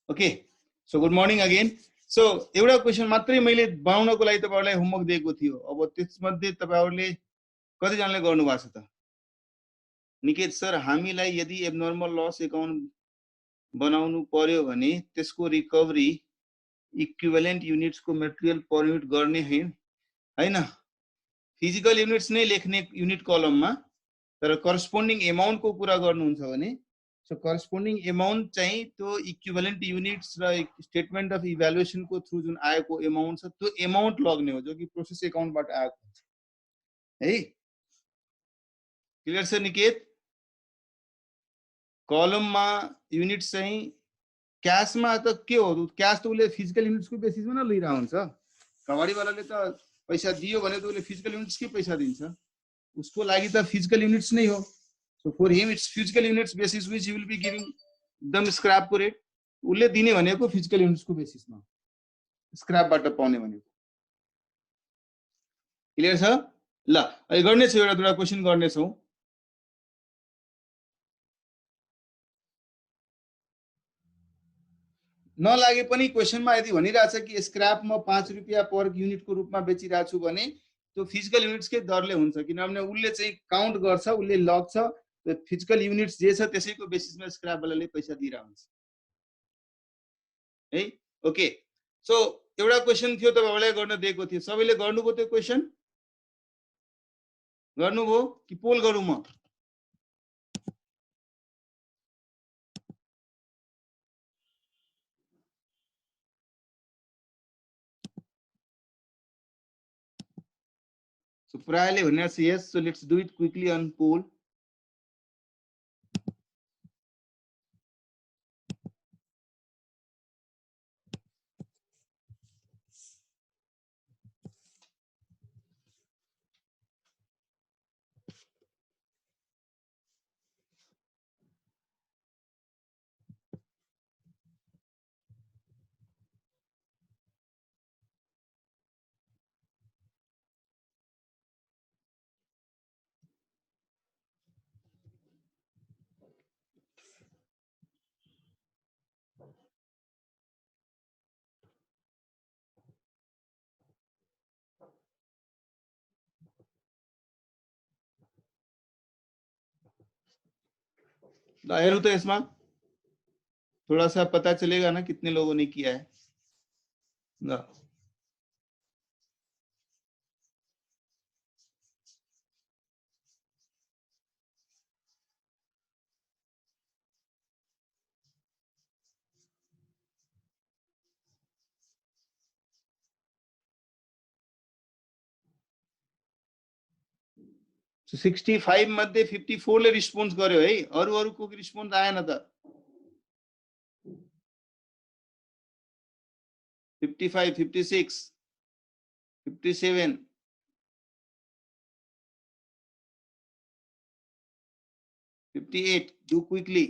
Okay so good morning again. So एउटा question मात्रै मैले बनाउनको लागि तपाईँहरूलाई होमवर्क दिएको थियो। अब त्यसमध्ये तपाईँहरूले कतिजनाले गर्नुभएको छ त? निकेत सर, हामीलाई यदि एबनर्मल लस एकाउन्ट बनाउनु पर्यो भने त्यसको recovery equivalent युनिट्सको material per unit गर्ने हैन, फिजिकल युनिट्स नै लेख्ने युनिट कलममा, तर करस्पोन्डिङ एमाउन्टको कुरा गर्नुहुन्छ भने सो करस्पोन्डिङ एमाउन्ट चाहिँ त्यो इक्विभलेन्ट युनिट्स र स्टेटमेन्ट अफ इभ्यालुएसनको थ्रु जुन आएको एमाउन्ट छ त्यो एमाउन्ट लग्ने हो, जो कि प्रोसेस एकाउन्टबाट आएको हुन्छ है। क्लियर छ निकेत? कलममा युनिट चाहिँ क्याशमा त के हो, क्याश त उसले फिजिकल युनिट्सको बेसिसमा न लिइरहेको हुन्छ। कबाडीवालाले त पैसा दियो भने त उसले फिजिकल युनिट्सकै पैसा दिन्छ, उसको लागि त फिजिकल युनिट्स नै हो। So for him it's physical units basis which will be giving एकदम स्क्रैपको रेट उसले दिने भनेको फिजिकल युनिट्सको बेसिसमा, स्क्रैपबाट पाउने भनेको। क्लियर छ? ल अहिले गर्नेछौँ, एउटा दुईवटा क्वेसन गर्नेछौँ। नलागे पनि क्वेसनमा यदि भनिरहेछ कि स्क्रैपमा 5 रुपियाँ पर युनिटको रूपमा बेचिरहेको छु भने त्यो फिजिकल युनिट्सकै दरले हुन्छ, किनभने उसले चाहिँ काउन्ट गर्छ, उसले लग्छ, त्यो फिजिकल युनिट्स जे छ त्यसैको बेसिसमा स्क्रैपवालाले पैसा दिइरहेको हुन्छ है। ओके सो एउटा क्वेसन थियो तपाईँहरूलाई गर्न दिएको थियो, सबैले गर्नुभयो त्यो क्वेसन? गर्नुभयो कि पोल गरौँ म? सो प्रायले भनेर चाहिँ yes, so let's do it quickly on poll. हेरौँ त यसमा थोड़ा सा पता चलेगा ना कितने लोगों ने किया है। ल सो 65 मध्ये 54 ले रिस्पोन्स गर्यो है, अरूको रिस्पोन्स आएन त। 55, 56, 57, 58, do quickly।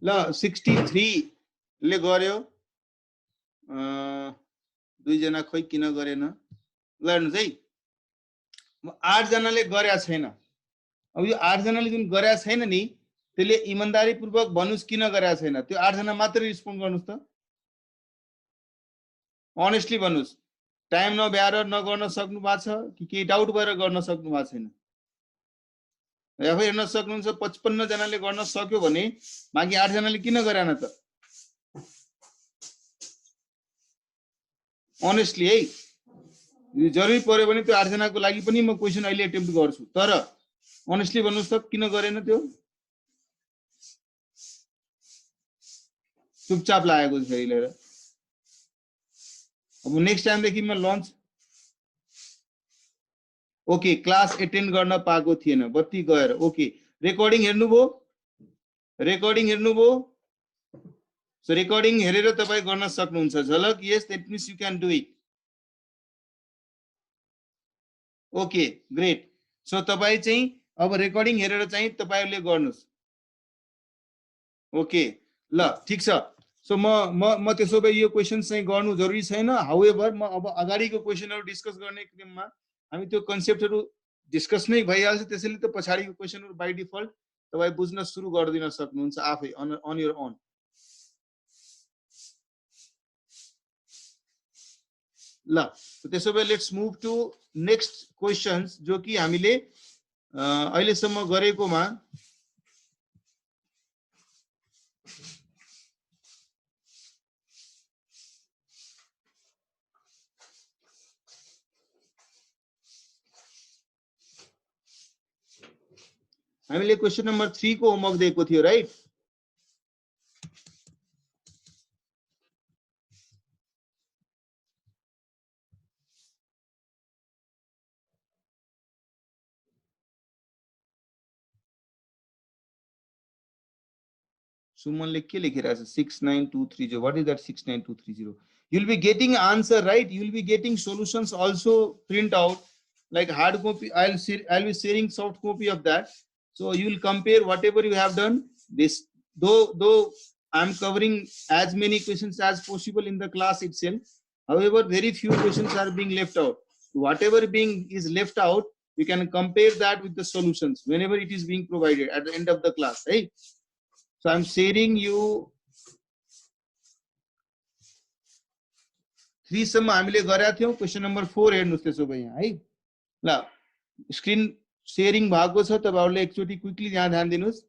ल 63 ले गर्यो, 2 जना खोइ किन गरेन, ल हेर्नुस् है 8 जनाले गरेका छैन। अब यो 8 जनाले जुन गरेका छैन नि त्यसले इमानदारी पूर्वक भन्नुस् किन गरेका छैन, त्यो 8 जना मात्रै रिस्पोन्ड गर्नुस् त, अनेस्टली भन्नुस्। टाइम नभ्याएर नगर्न सक्नु भएको छ कि केही डाउट भएर गर्न सक्नु भएको छैन? आफै हेर्न सक्नुहुन्छ 55 जनाले गर्न सक्यो भने बाँकी 8 जनाले किन गरेन त? अनेस्टली है, जरुरी पर्यो भने त्यो 8 जनाको लागि पनि म क्वेशन अहिले अटेम्प्ट गर्छु, तर अनेस्टली भन्नुस् त किन गरेन त्यो? चुपचाप लागेको छ अहिले। अब नेक्स्ट टाइम देखि म लन्च ओके क्लास एटेन्ड गर्न पाएको थिएन, बत्ती गएर ओके। रेकर्डिङ हेर्नुभयो, रेकर्डिङ हेर्नुभयो, सो रेकर्डिङ हेरेर तपाई गर्न सक्नुहुन्छ। Jhalak yes, that means you can do it. Okay great. So तपाई चाहिँ अब रेकर्डिङ हेरेर चाहिँ तपाईहरुले गर्नुस्। ओके ल ठीक छ। सो म त्यसो भए यो क्वेशन चाहिँ गर्नु जरुरी छैन। हाउएभर म अब अगाडिको क्वेशनहरु डिस्कस गर्ने क्रममा हामी त्यो कन्सेप्टहरु डिस्कस नै भइहाल्छ, त्यसैले त पछाडीको क्वेशनहरु बाइ डिफल्ट तपाई बुझ्न सुरु गर्दिन सक्नुहुन्छ आफै अन योर ओन। ल त्यसो भए let's move to next questions, जो कि हामीले अहिलेसम्म गरेकोमा हामीले क्वेशन नम्बर 3 को होमवर्क दिएको थियो, राइट? सुमनले के लेखिरहेछ 69230? What is that 69230? you'll be getting answer, right? You'll be getting solutions also print out like hard copy. I'll be sharing soft copy of that, so you will compare whatever you have done. This though I'm covering as many questions as possible in the class itself, however very few questions are being left out. Whatever being is left out, you can compare that with the solutions whenever it is being provided at the end of the class, right? So I'm sharing you 3 सम्म हामीले गरेका थियौ। Question number 4 हेर्नुस् त्यसो भए यहाँ है। ल स्क्रिन शेयरिङ भएको छ, तपाईहरुले एकचोटी क्विकली यहाँ ध्यान दिनुस्।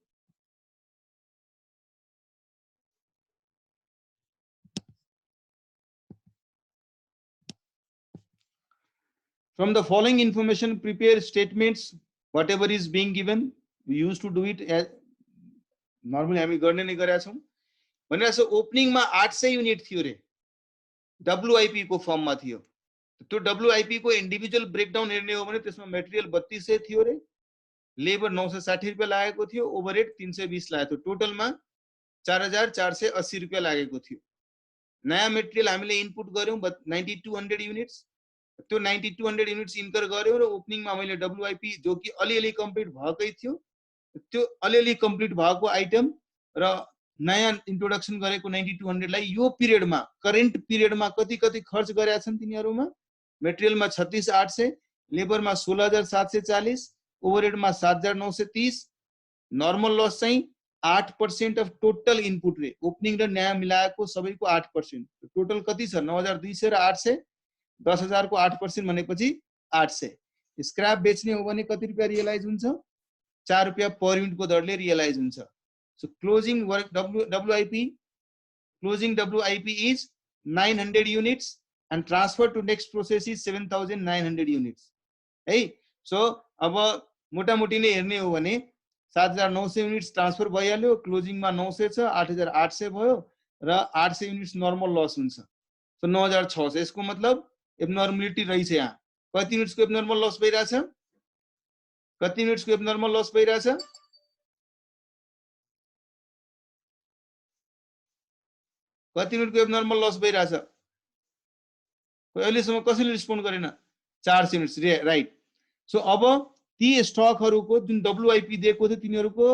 From the following information, prepare statements whatever is being given. We used to do it as normally हामी गर्ने नै गरेका छौं। भनेर ओपनिङ मा 800 युनिट थियो रे, WIP को फर्म मा थियो। त्यो WIP को इन्डिभिजुअल ब्रेकडाउन हेर्ने हो भने त्यसमा मटेरियल 3200 थियो रे, लेबर 960 रुपैयाँ लागेको थियो, ओभरहेड 320 लागेको थियो, टोटलमा 4480 रुपैयाँ लागेको थियो। नयाँ मटेरियल हामीले इनपुट गर्यौं 9200 युनिट्स, त्यो 9200 युनिट्स इन्कर गर्यौं र ओपनिङमा मैले WIP जो कि अलिअलि कम्प्लिट भएकै थियो, त्यो अलिअलि कम्प्लिट भएको आइटम र नयाँ इन्ट्रोडक्सन गरेको 9200 लाई यो पिरियडमा करेन्ट पिरियडमा कति कति खर्च गरेका छन् तिनीहरुमा? मटेरियलमा 36800, लेबरमा 16740, ओभरहेडमा 7930, नर्मल लस चाहिँ 8% अफ टोटल इनपुट रे, ओपनिङ र नयाँ मिलाएको सबैको 8%, टोटल कति छ 9200 र 800, 10000 को 8% भनेपछि 800। स्क्रैप बेच्ने हो भने कति रुपैयाँ रियलाइज हुन्छ? 4 रुपैयाँ पर युनिट को दरले रियलाइज हुन्छ। So closing work closing WIP is 900 units and transfer to next process is 7900 units है। सो अब मोटामोटी नै हेर्ने हो भने 7900 युनिट्स ट्रान्सफर भइहाल्यो, क्लोजिङ मा 900 छ, 8800 भयो र 800 युनिट्स नर्मल लस हुन्छ। सो 9600। यसको मतलब एब्नर्मलिटी रहेछ यहाँ। कति युनिट्स को एब्नर्मल लस भइराछ? कति युनिट्स को एब्नर्मल लस भइराछ? कति युनिट को एब्नर्मल लस भइराछ? अहिलेसम्म कसैले रिस्पोन्ड गरेन? 400 युनिट्स, राइट। सो अब ती स्टकहरुको जुन WIP दिएको थियो तिनीहरुको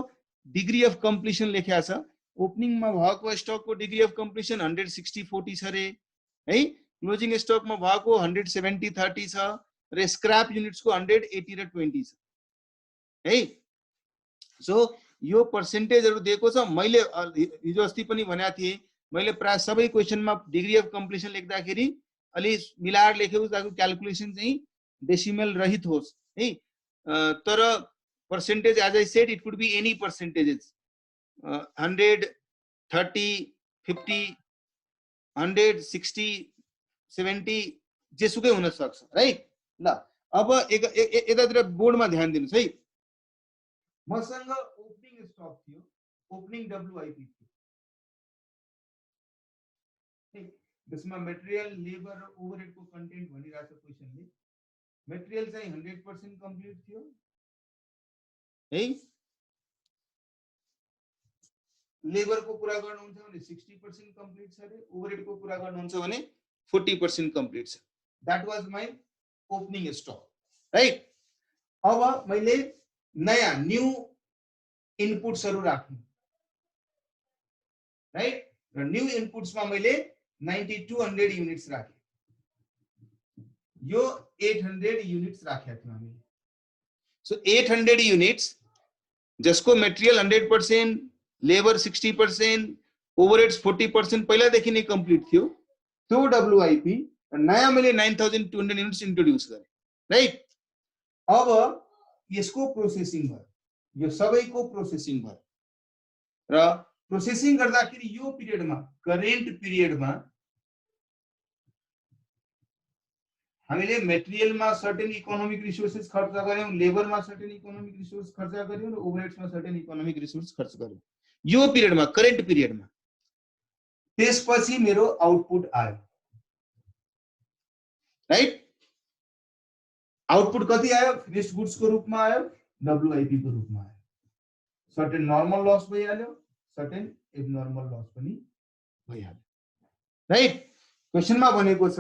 डिग्री अफ कम्प्लिसन लेखेको छ, ओपनिङमा भएको स्टकको डिग्री अफ कम्प्लिसन 160-40 छ रे है, क्लोजिङ स्टकमा भएको 170-30 छ र स्क्रैप युनिट्सको 180 र 20 छ है। सो यो पर्सेन्टेजहरु दिएको छ। मैले हिजो अस्ति पनि भनेको थिए, मैले प्राय सबै क्वेशनमा डिग्री अफ कम्प्लिसन लेख्दाखेरि अलि मिलाएर लेखेको ताकि क्याल्कुलेसन चाहिँ डेसिमल रहित होस् है। तर percentage as I said it could be any percentages, 100, 30, 50, 100, 60, 70 जेसुकै हुन सक्छ राइट। ल अब यतातिर बोर्डमा ध्यान दिनुस् है। मसँग ओपनिङ स्टक थियो, ओपनिङ डब्ल्युआईपी थियो, त्यसमा मटेरियल, लेबर र ओभरहेडको कन्टेन्ट भनिरहेको छ क्वेशनले। मटेरियल चाहिँ 100% कम्प्लिट थियो है, लेबरको कुरा गर्नुहुन्छ भने 60% कम्प्लिट छ रे, ओभरहेडको कुरा गर्नुहुन्छ भने 40% कम्प्लिट छ। That was my opening stock right. अब मैले नयाँ न्यू इनपुट्सहरु राख्नु राइट, र न्यू इनपुट्समा मैले 9200 युनिट्स राखे, यो 800 युनिट्स राखेका थियौं हामीले। सो 800 युनिट्स जसको मटेरियल 100%, लेबर 60%, ओभरहेड्स 40% पहिलादेखि नै कम्प्लिट थियो, त्यो डब्ल्युआईपी नयाँ मैले 9200 युनिट्स इन्ट्रोड्युस गरे राइट। अब यसको प्रोसेसिङ भयो, यो सबैको प्रोसेसिङ भयो र प्रोसेसिङ गर्दाखेरि यो पिरियडमा, करेन्ट पिरियडमा हामीले मटेरियलमा सर्टेन इकोनोमिक रिसोर्सेस खर्च गर्यौं, लेबरमा सर्टेन इकोनोमिक रिसोर्स खर्च गर्यौं र ओभरहेड्समा सर्टेन इकोनोमिक रिसोर्स खर्च गर्यौं यो पिरियडमा, करेन्ट पिरियडमा। त्यसपछि मेरो आउटपुट आयो राइट। आउटपुट कति आयो? फिनिश्ड गुड्स को रूपमा आयो, डब्ल्युआईपी को रूपमा आयो। सर्टेन नर्मल लस भइहाल्यो, सर्टेन एबनर्मल लस पनि भइहाल्यो राइट। क्वेशनमा भनेको छ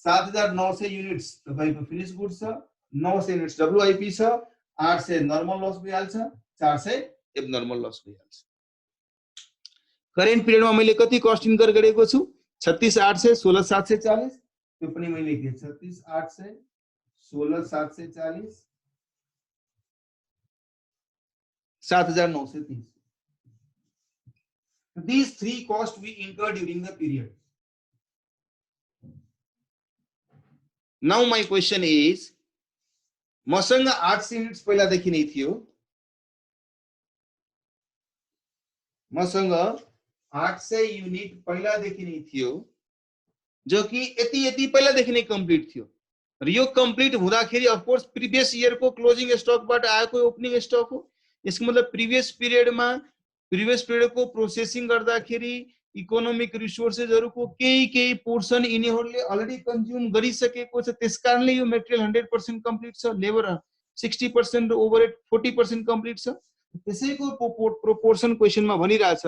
7900 युनिट्स तपाईको फिनिश्ड गुड्स छ, 900 युनिट्स डब्ल्युआईपी छ, 800 नर्मल लस भइहाल्छ, 400 एबनर्मल लस भइहाल्छ। करेन्ट पिरियडमा मैले कति कस्ट इन्कर गरेको छु? 36800, 16740, त्यो पनि मैले लेखे 36800, 16740, 7930. These three costs we incurred during the period. Now my question is, मसँग 800 युनिट्स पहिलादेखि नै थियो, मसँग 800 युनिट पहिलादेखि नै थियो जो कि यति पहिलादेखि नै कम्प्लिट थियो र यो कम्प्लिट हुँदाखेरि अफ कोर्स प्रिभियस इयर को क्लोजिङ स्टकबाट आएको ओपनिङ स्टक हो। यसको मतलब प्रिभियस पिरियड को प्रोसेसिङ गर्दाखेरि इकोनोमिक रिसोर्सेसहरुको केही पोर्सन यिनीहरुले अलरेडी कन्ज्युम गरिसकेको छ, त्यसकारणले यो मटेरियल 100% कम्प्लिट छ, लेबर 60% र ओभरहेड 40% कम्प्लिट छ। त्यसैको प्रोपोर्सन क्वेशनमा भनिरहेछ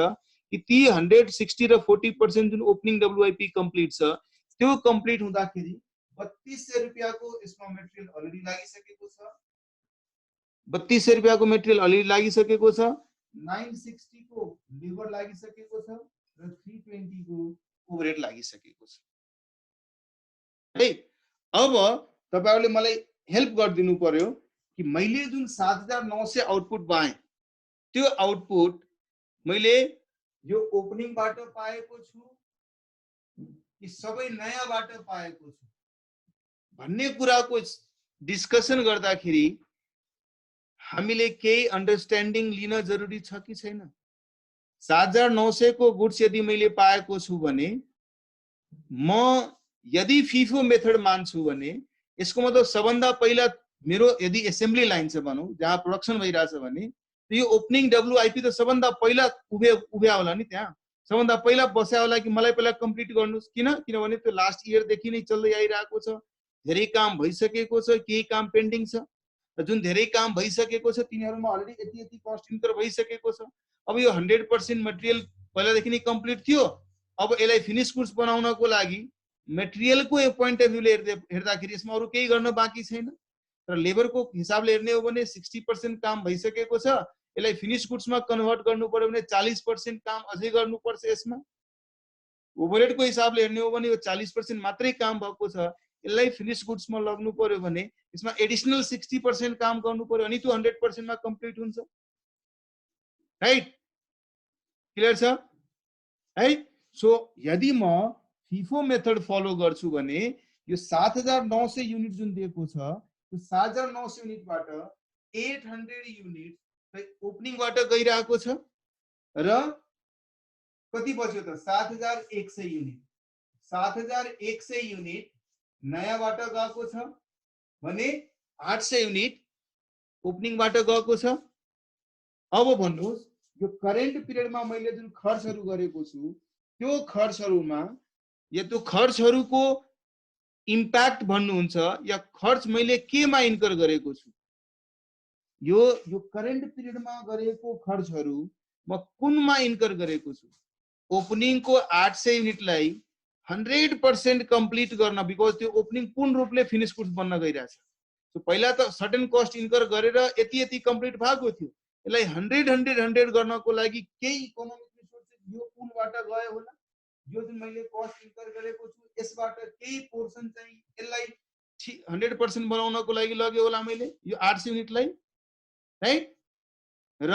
कि ती 160 र 40% जुन ओपनिङ डब्ल्युआईपी कम्प्लिट छ त्यो कम्प्लिट हुँदाखेरि 3200 रुपैयाँको यसमा मटेरियल अलरेडी लागिसकेको छ, 3200 रुपैयाँको मटेरियल अलरेडी लागिसकेको छ, 960 को लेबर लागिसकेको छ र 320 को ओभरहेड लागिसकेको छ है। अब तपाईहरुले मलाई हेल्प गरिदिनु पर्यो कि मैले जुन 7900 आउटपुट पाएँ त्यो आउटपुट मैले यो ओपनिङबाट पाएको छु कि सबै नयाँबाट पाएको छु भन्ने कुराको डिस्कसन गर्दाखेरि हामीले केही अन्डरस्ट्यान्डिङ लिन जरुरी छ कि छैन। 7900 को गुड्स यदि मैले पाएको छु भने म यदि फिफो मेथड मान्छु भने यसको मतलब सबभन्दा पहिला मेरो यदि एसेम्बली लाइन छ भनौं जहाँ प्रोडक्सन भइराछ भने यो ओपनिङ डब्ल्युआईपी त सबभन्दा पहिला उभ्या होला नि, त्यहाँ सबभन्दा पहिला बस्या होला कि मलाई पहिला कम्प्लिट गर्नुस्। किनभने त्यो लास्ट इयर देखि नै चल्दै आइरहेको छ, धेरै काम भइसकेको छ, केही काम पेन्डिङ छ र जुन धेरै काम भइसकेको छ तिनीहरुमा अलरेडी यति कस्ट इन्कर भइसकेको छ। अब यो 100% मटेरियल पहिलादेखि नै कम्प्लिट थियो, अब यसलाई फिनिश गुड्स बनाउनको लागि मटेरियलको पोइन्ट अफ भ्यूले हेर्दाखेरि यसमा अरु केही गर्न बाँकी छैन र लेबरको हिसाबले हेर्ने हो भने 60% काम भइसकेको छ, यसलाई फिनिश गुड्समा कन्भर्ट गर्नु पर्यो भने 40% काम अझै गर्नुपर्छ। यसमा ओभरहेडको हिसाबले हेर्ने हो भने यो 40% मात्रै काम भएको छ। यसलाई फिनिश गुड्समा लग्नु पर्यो भने यसमा एडिसनल 60% काम गर्नु पर्यो अनि त्यो 100% मा कम्प्लिट हुन्छ। राइट, क्लियर छ है? सो यदि म फिफो मेथड फलो गर्छु भने यो 7900 युनिट जुन दिएको छ त्यो 7900 युनिटबाट 800 युनिट ओपनिङबाट गइरहेको छ र कति बच्यो त 7100 युनिट। 7100 युनिट नयाँबाट गएको छ भने 800 युनिट ओपनिङबाट गएको छ। अब भन्नुहोस् यो करेन्ट पिरियडमा मैले जुन खर्चहरू गरेको छु त्यो खर्चहरूमा या त्यो खर्चहरूको इम्प्याक्ट भन्नुहुन्छ या खर्च मैले केमा इन्कर गरेको छु, यो करेन्ट पिरियडमा गरेको खर्चहरू म कुनमा इन्कर गरेको छु। ओपनिङको 800 युनिटलाई 100% कम्प्लिट गर्न, बिकज त्यो ओपनिङ पूर्ण रूपले फिनिश गुड्स बन्न गइरहेछ। सो पहिला त सर्टेन कस्ट इन्कर गरेर यति कम्प्लिट भएको थियो। यसलाई 100 गर्नको लागि केही इकोनोमिक रिसोर्सेस यो पुलबाट गयो होला। यो जुन मैले कस्ट इन्कर गरेको छु यसबाट केही पोर्सन चाहिँ यसलाई 100% बनाउनको लागि लग्यो होला मैले यो 800 युनिटलाई, राइट? र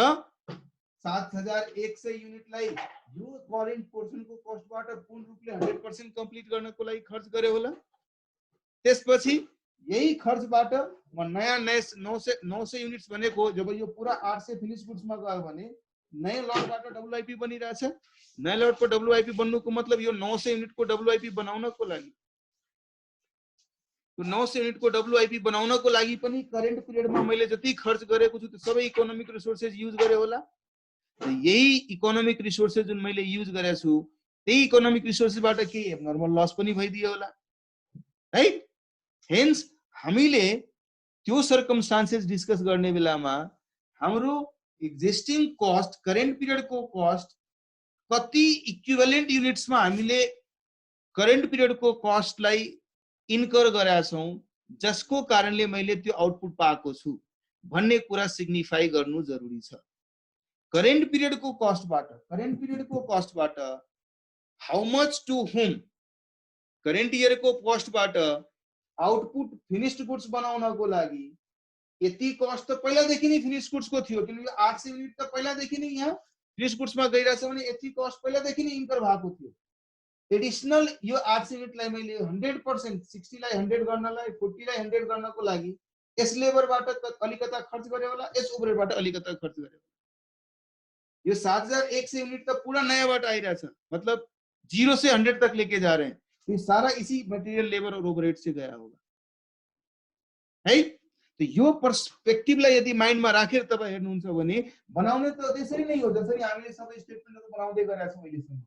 7100 युनिटलाई यो करेन्ट पोर्सनको कस्टबाट पूर्ण रूपले 100% कम्प्लिट गर्नको लागि खर्च गरे होला। त्यसपछि यही खर्चबाट म नयाँ 900 युनिट्स भनेको जब यो पुरा 800 फिनिश गुड्समा गयो भने नयाँ लटबाट डब्ल्युआइपी बनिरहेछ। नयाँ लटको डब्ल्युआइपी बन्नुको मतलब यो 900 युनिटको डब्ल्युआइपी बनाउनको लागि, यो 900 युनिटको डब्ल्युआइपी बनाउनको लागि पनि करेन्ट पिरियडमा मैले जति खर्च गरेको छु त्यो सबै इकोनोमिक रिसोर्सेस युज गरे होला। यही इकोनोमिक रिसोर्सेस जुन मैले युज गरेको छु त्यही इकोनोमिक रिसोर्सेसबाट केही एबनर्मल लस पनि भइदियो होला, राइट? हेन्स हामीले त्यो सर्कमस्टान्सेस डिस्कस गर्ने बेलामा हाम्रो एक्जिस्टिङ कस्ट, करेन्ट पिरियडको कस्ट कति इक्विभलेन्ट युनिट्समा हामीले करेन्ट पिरियडको कस्टलाई इन्कर गरेका छौं जसको कारणले मैले त्यो आउटपुट पाएको छु भन्ने कुरा सिग्निफाई गर्नु जरुरी छ। करेन्ट पिरियडको कस्टबाट how much to whom, current इयरको कस्टबाट आउटपुट फिनिश्ड गुड्स बनाउनको लागि यति कस्ट त पहिलादेखि नै फिनिश गुड्सको थियो, किनकि 800 युनिट त पहिलादेखि नै यहाँ फिनिश गुड्समा गइरहेछ भने यति कस्ट पहिलादेखि नै इन्कर भएको थियो। एडिसनल यो 800 युनिटलाई मैले 100% 60 लाई 100 गर्नलाई 40 लाई 100 गर्नको लागि यस लेबरबाट अलिकता खर्च गरे होला, यस ओभरहेडबाट अलिकता खर्च गरे होला। यो 7100 यूनिट तो पूरा नयाबाट आइरहेछ, मतलब 0 से 100 तक लेके जा रहे हैं। ये सारा इसी मटेरियल, लेबर और ओवरहेड से गया होगा है। तो यो पर्सपेक्टिभलाई यदि माइन्डमा राखेर तपाई हेर्नुहुन्छ भने बनाउने त त्यसरी नै हो जसरी हामीले सबै स्टेटमेन्टहरु बनाउँदै गरेका छौं अहिलेसम्म।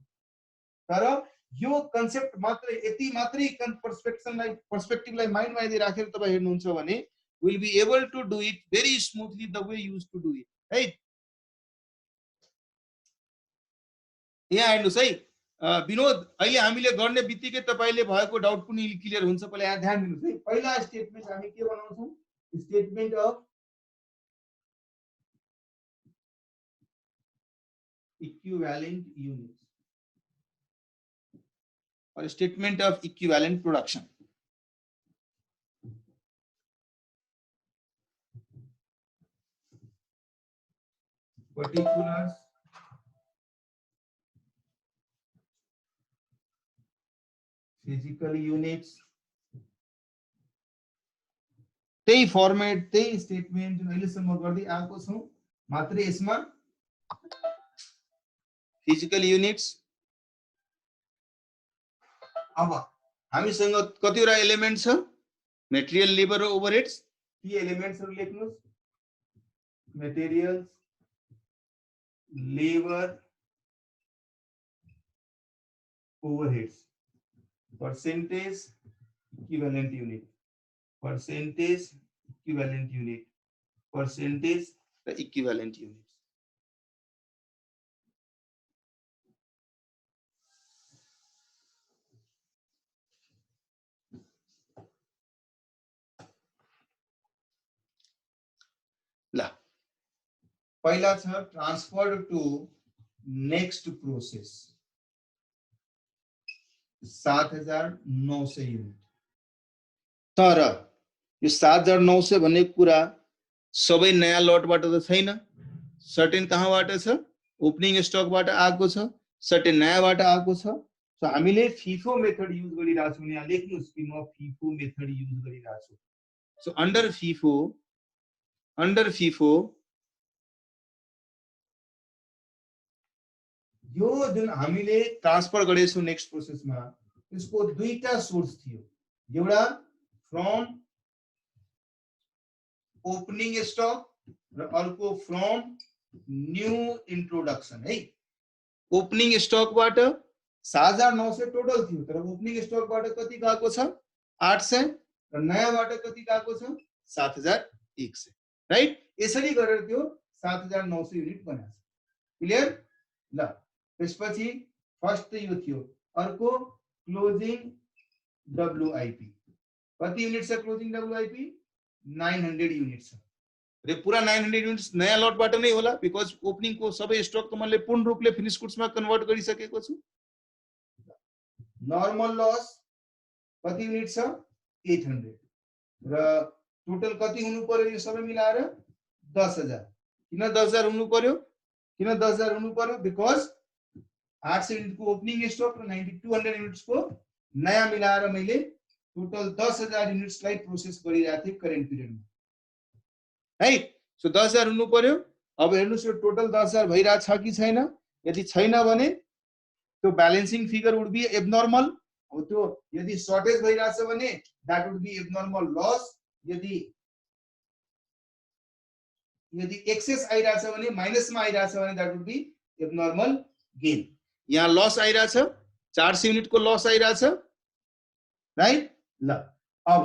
तर यो कन्सेप्ट मात्र यति मात्रै पर्सपेक्टिभलाई माइन्डमा यदि राखेर तपाई हेर्नुहुन्छ भने will be able to do it very smoothly the way you used to do it, right? यहाँ हेर्नुस् है विनोद, अहिले हामीले गर्ने बित्तिकै तपाईले भएको डाउट पनि क्लियर हुन्छ। पहिला यहाँ ध्यान दिनुस् है। पहिला स्टेटमेन्ट हामी के बनाउँछौं? Statement of equivalent units or statement of equivalent production. Particulars physical units, त्यही फर्मेट त्यही स्टेटमेन्ट जुन अहिलेसम्म गर्दै आएको छौं, मात्रै यसमा फिजिकल युनिट्स। अब हामीसँग कतिवटा एलिमेन्ट छ? मटेरियल, लेबर र ओभरहेड्स। ती एलिमेन्ट्सहरु लेख्नुस्। Materials, labour, overheads, percentage equivalent unit, percentage equivalent unit, percentage र इक्विवेलेंट यूनिट। ल पहिला छ transfer to next process 7900 unit. तर यो 7900 भन्ने कुरा सबै नयाँ लटबाट त छैन, सर्टेन कहाँबाट छ, ओपनिङ स्टकबाट आएको छ, सर्टेन नयाँबाट आएको छ। सो हामीले फिफो मेथड युज गरिरहेको छौँ। यहाँ लेख्नुस् कि म फिफो मेथड युज गरिरहेको छु। सो अन्डर फिफो यो जुन हामीले ट्रान्सफर गरेछौँ नेक्स्ट प्रोसेसमा, यसको दुईटा सोर्स थियो। एउटा फ्रम ओपनिङ स्टक र अर्को फ्रम न्यू इन्ट्रोडक्सन है। ओपनिङ स्टकबाट 7900 टोटल थियो, तर ओपनिङ स्टकबाट कति गएको छ 800 र नयाँबाट कति गएको छ 7100 राइट। यसरी गरेर त्यो 7900 युनिट बनेको छ। क्लियर ल। त्यसपछि फर्स्ट यो थियो, अर्को क्लोजिङ डब्ल्युआईपी कति युनिट छ, क्लोजिङ डब्ल्युआईपी 900 युनिट छ। रे पूरा 900 युनिट्स नयाँ लटबाट नै होला, बिकज ओपनिङ को सबै स्टक त मैले पूर्ण रूपले फिनिश गुड्समा कन्भर्ट गरिसकेको छु। नर्मल लस कति युनिट छ 800 र टोटल कति हुनु पर्यो यो सबै मिलाएर 10000। किन 10000 हुनु पर्यो, किन 10000 हुनु पर्यो, बिकज 800 युनिट को ओपनिङ स्टक र 9200 युनिट्स को नयाँ मिलाएर मैले टोटल 10000 युनिट्सलाई प्रोसेस गरिरहेको थिएँ करेन्ट पिरियडमा राइट। सो 10000 हुनु पर्यो। अब हेर्नुस् यो टोटल 10000 भइरहेछ कि छैन, यदि छैन भने त्यो balancing figure would be abnormal. अब त्यो यदि सर्टेज भइरहेछ भने that would be abnormal loss, यदि एक्सेस आइरहेछ भने माइनसमा आइरहेछ भने that would be abnormal gain. यहाँ लस आइरहेछ 400 युनिट को लस आइरहेछ राइट ल। अब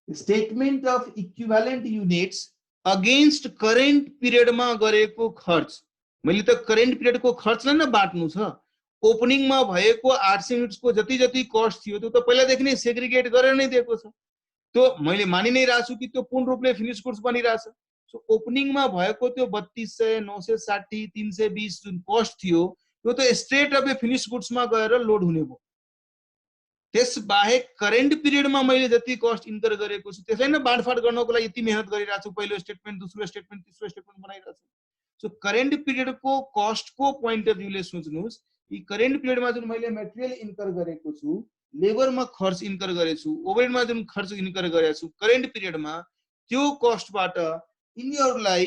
statement of equivalent units against current पिरियडमा गरेको खर्च, मैले त करेन्ट पिरियडको खर्चलाई नै बाट्नु छ। ओपनिङमा भएको 800 युनिट्सको जति जति कस्ट थियो त्यो त पहिलादेखि नै सेग्रिगेट गरेर नै दिएको छ। त्यो मैले मानि नै रहेछु कि त्यो पूर्ण रूपले फिनिश गुड्स बनिरहेछ। सो ओपनिङमा भएको त्यो 3200 960 320 जुन कस्ट थियो त्यो त स्ट्रेट अवे फिनिश गुड्समा गएर लोड हुने भयो। त्यस बाहेक करेन्ट पिरियडमा मैले जति कस्ट इन्कर गरेको छु त्यसलाई नै बाँडफाँड गर्नको लागि यति मेहनत गरिरहेको छु। पहिलो स्टेटमेन्ट, दोस्रो स्टेटमेन्ट, तेस्रो स्टेटमेन्ट बनाइरहेको छु। सो करेन्ट पिरियडको कस्टको पोइन्ट अफ भ्यूले सोच्नुहोस् कि करेन्ट पिरियडमा जुन मैले मटेरियल इन्कर गरेको छु, लेबरमा खर्च इन्कर गरेको छु, ओभरहेडमा जुन खर्च इन्कर गरेको छु करेन्ट पिरियडमा, त्यो कस्टबाट यिनीहरूलाई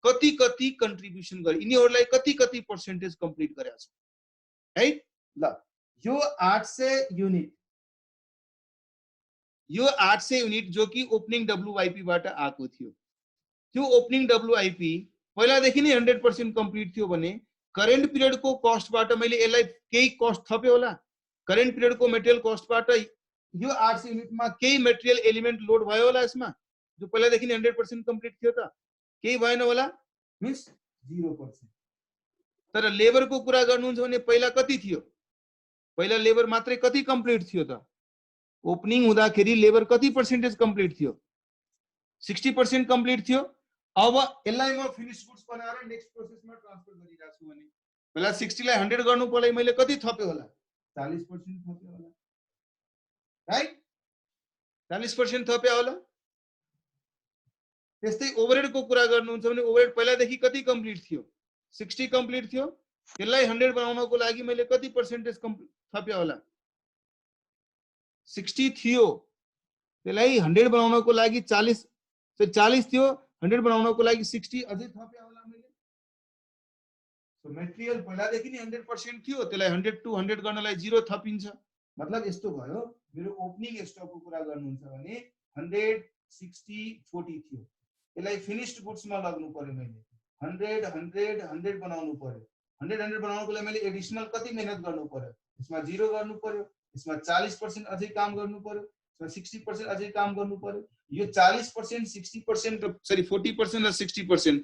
कति कति कन्ट्रिब्युसन गरे, यिनीहरूलाई कति कति पर्सेन्टेज कम्प्लिट गरेको छु राइट ल। यो 800 युनिट जो कि ओपनिङ डब्ल्युआईपी बाट आएको थियो, त्यो ओपनिङ डब्ल्युआईपी पहिलादेखि नै 100% कम्प्लिट थियो भने करेन्ट पिरियड को कस्टबाट मैले यसलाई केही कस्ट थपे होला। करेन्ट पिरियड को मटेरियल कस्टबाट यो 800 युनिटमा केही मटेरियल एलिमेन्ट लोड भयो होला यसमा, जो पहिलादेखि नै 100% कम्प्लिट थियो त केही भएन होला, मिन्स 0%। तर लेबर को कुरा गर्नुहुन्छ भने पहिला कति थियो, पहिला लेबर मात्रै कति कम्प्लिट थियो त, ओपनिङ हुँदाखेरि लेबर कति पर्सेन्टेज कम्प्लिट थियो 60% कम्प्लिट थियो। अब यसलाई म फिनिश गुड्स बनाएर नेक्स्ट प्रोसेसमा ट्रान्सफर गरिरहेको छु भने पहिला 60 लाई 100 गर्नु पर्यो, मैले कति थपे होला 40% थपे होला राइट, 40% थपे होला। त्यस्तै ओभरहेड को कुरा गर्नुहुन्छ भने ओभरहेड पहिलादेखि कति कम्प्लिट थियो 60 कम्प्लिट थियो, त्यसलाई 100 बनाउनको लागि मैले कति पर्सेन्टेज थपे होला 60 थियो, त्यसलाई 100 बनाउनको लागि 40 थियो, 100 बनाउनको लागि 60 अझै थपे होला मैले। सो मटेरियल पहिलादेखि नै 100% थियो, त्यसलाई 100 टु 100 गर्नलाई 0 थपिन्छ। मतलब यस्तो भयो, मेरो ओपनिङ स्टकको कुरा गर्नुहुन्छ भने 100 60 40 थियो, त्यसलाई फिनिश्ड गुड्समा लाग्नु पर्यो, मैले 100 100 100 बनाउनु पर्यो। 100 बनाउनको लागि मैले एडिशनल कति मेहनत गर्नु पर्यो, यसमा 0 गर्नु पर्यो, यसमा 40% अझै काम गर्नु पर्यो, यसमा 60% अझै काम गर्नु पर्यो। यो 40% 60% सरी 40% र 60%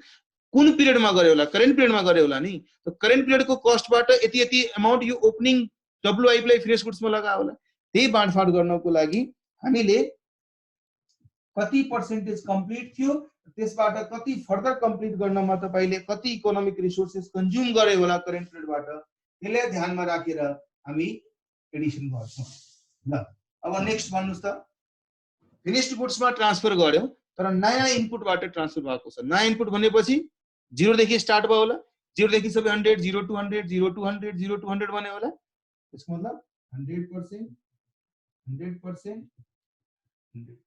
कुन पिरियडमा गरे होला, करेन्ट पिरियडमा गरे होला नि। तो करेन्ट पिरियडको कस्टबाट यति यति अमाउन्ट यो ओपनिङ डब्ल्युआईपी लाई फिनिश गुड्समा लगा होला। त्यही बाँडफाँड गर्नको लागि हामीले कति पर्सेन्टेज कम्प्लिट थियो त्यसबाट कति फर्दर कम्प्लिट गर्नमा तपाईले कति इकोनोमिक रिसोर्सेस कन्ज्युम गरे होला करेन्ट पिरियडबाट त्यसलाई ध्यानमा राखेर हामी एडिसन गर्छौं। ल अब नेक्स्ट भन्नुस् त फिनिश्ड गुड्समा ट्रान्सफर गर्यो तर नयाँ इनपुटबाट ट्रान्सफर भएको छ। नयाँ इनपुट भनेपछि 0 देखि स्टार्ट भयो होला, 0 देखि सबै 100 0 to 100 0 to 100 0 to 100 बन्यो होला। त्यसको मतलब 100% 100% 100%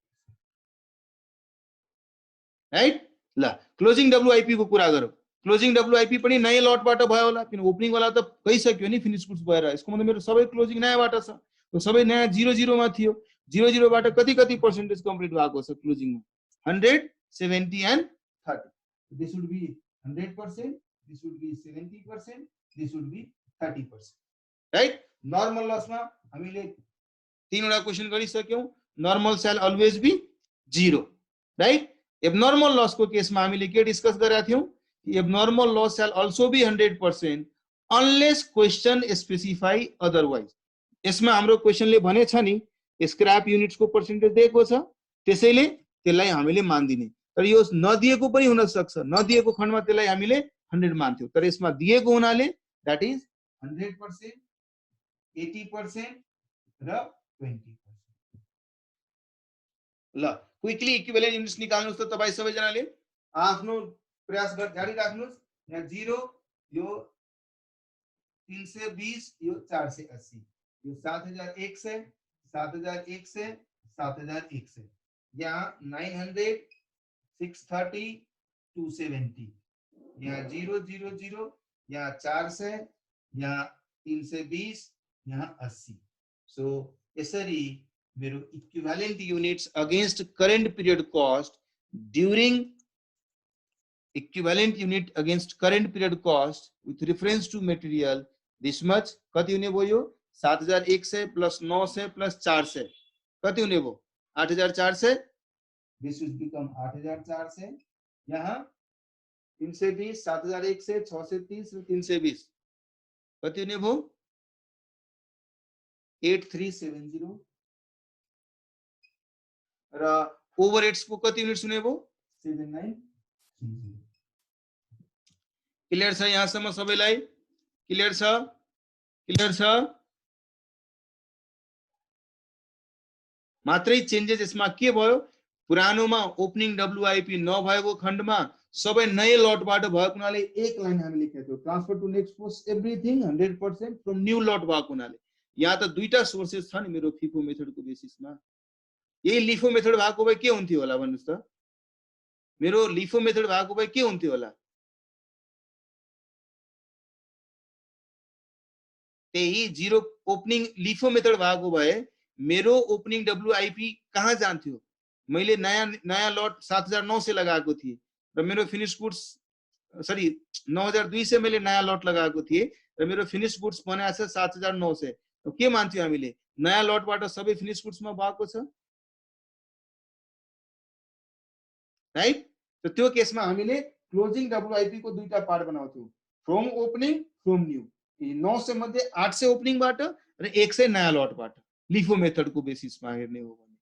राइट। ल क्लोजिङ डब्ल्युआइपी को कुरा गरौँ। क्लोजिङ डब्ल्युआइपी पनि नयाँ लटबाट भयो होला किन ओपनिङ वाला त गइसक्यो नि फिनिश गुड्स भएर। यसको मतलब मेरो सबै क्लोजिङ नयाँबाट छ, तो सबै नयाँ 0 मा थियो। 0 बाट कति पर्सेन्टेज कम्प्लिट भएको छ क्लोजिङमा 100 70 and 30। This would be 100%, this would be 70%, this would be 30%, right. Normal लसमा हामीले तीनवटा क्वेशन गरिसक्यौं। Normal shall always be 0, right. Abnormal loss को केस में हामीले के डिस्कस गरेका थियौं कि abnormal loss shall also be 100% unless question specify otherwise. यसमा हाम्रो क्वेशनले भनेछ नि स्क्रैप युनिट्स को पर्सेन्टेज दिएको छ, त्यसैले त्यसलाई हामीले मान्दिने। तर यो नदिएको पनि हुन सक्छ, नदिएको खण्डमा त्यसलाई हामीले 100 मान्थ्यौं। तर यसमा दिएको हुनाले दैट इज 100%, 80% र 20%। ल क्विकली इक्विभ्यालेन्ट युनिट्स निकाल्नुस् त तपाई सबैजनाले आफ्नो प्रयास जारी राख्नुस्। यहाँ 0 यो 320 यो 480 यो 7100 7100 7100 यहाँ 900 630 270 यहाँ 000 यहाँ 400 यहाँ 320 यहाँ 80। सो यसरी मेरो equivalent units against current period cost during equivalent unit against current period cost with reference to material this much कति हुने भयो 7100 प्लस 900 प्लस 400 कति हुने भयो 8400। This will become 8400। यहाँ 320 7100 630 र 320 कति हुने भयो 8370 र ओभरहेड्स को कति युनिट्स हुने भयो 7930। क्लियर छ यहाँसम्म सबैलाई? क्लियर छ? क्लियर छ? मात्रै चेन्जेस यसमा के भयो पुरानोमा ओपनिङ डब्ल्युआइपी नभएको खण्डमा सबै नयाँ लटबाट भएको हुनाले एक लाइन हामी लेखेका थियौं transfer to next post everything 100% from new lot भएको हुनाले। यहाँ त दुईटा सोर्सेस छ नि मेरो फिफो मेथडको बेसिसमा। यही लिफो मेथड भएको भए के हुन्थ्यो होला भन्नुस् त? मेरो लिफो मेथड भएको भए के हुन्थ्यो होला? त्यही 0 ओपनिङ लिफो मेथड भएको भए मेरो ओपनिङ डब्ल्युआइपी कहाँ जान्थ्यो? मैले नयाँ लट 7900 लगाएको थिए र मेरो फिनिश गुड्स सरी 9200 मैले नयाँ लट लगाएको थिए र मेरो फिनिश गुड्स बनाएको छ 7900। के मान्थ्यो हामीले नयाँ लटबाट सबै फिनिश गुड्समा भएको छ, राइट। तो त्यो केसमा हामीले क्लोजिङ डब्ल्युआइपी को दुईटा पार्ट बनाउँथ्यौं फ्रम ओपनिङ फ्रम न्यू। 900 मध्ये 800 ओपनिङबाट र 100 नयाँ लटबाट लिफो मेथडको बेसिसमा हेर्ने हो भने।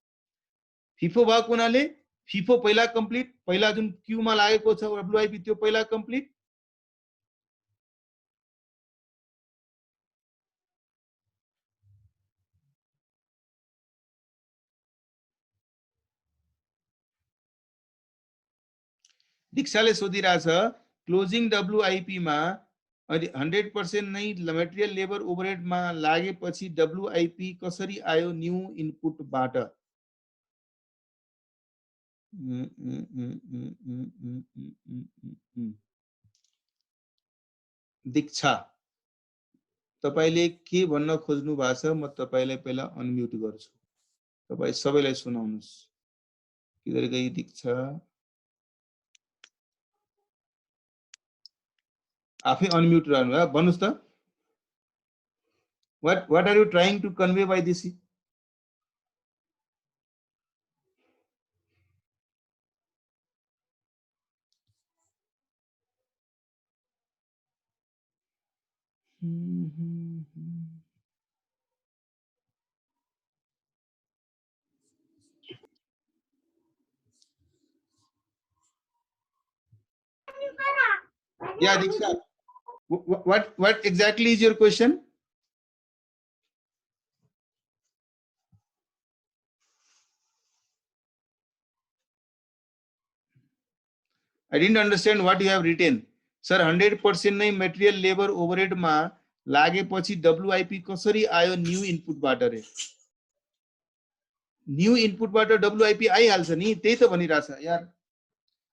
फिफो भएको हुनाले फिफो पहिला कम्प्लिट, पहिला जुन क्यूमा लागेको छ डब्ल्युआइपी त्यो पहिला कम्प्लिट। दीक्षाले सोधिरहेछ क्लोजिङ डब्ल्युआइपी मा 100% नै मटेरियल लेबर ओभरहेड मा लागेपछि डब्ल्युआइपी कसरी आयो न्यू इनपुटबाट? दीक्षा तपाईले के भन्न खोज्नु भएको छ म तपाईलाई पहिला अनम्युट गर्छु, तपाई सबैलाई सुनाउनुस्। किधर गई दीक्षा? आफै अनम्युट रहनु है, भन्नुस् त what are you trying to convey by this? Yeah, Diksha. What exactly is your question? I didn't understand what you have written. Sir, 100% नै मेटेरियल लेबर ओभरहेड मा लागेपछि WIP कसरी आयो न्यू इनपुट बाट रे? न्यू इनपुट बाट WIP आइहाल्छ नि, त्यही त भनिराछ यार।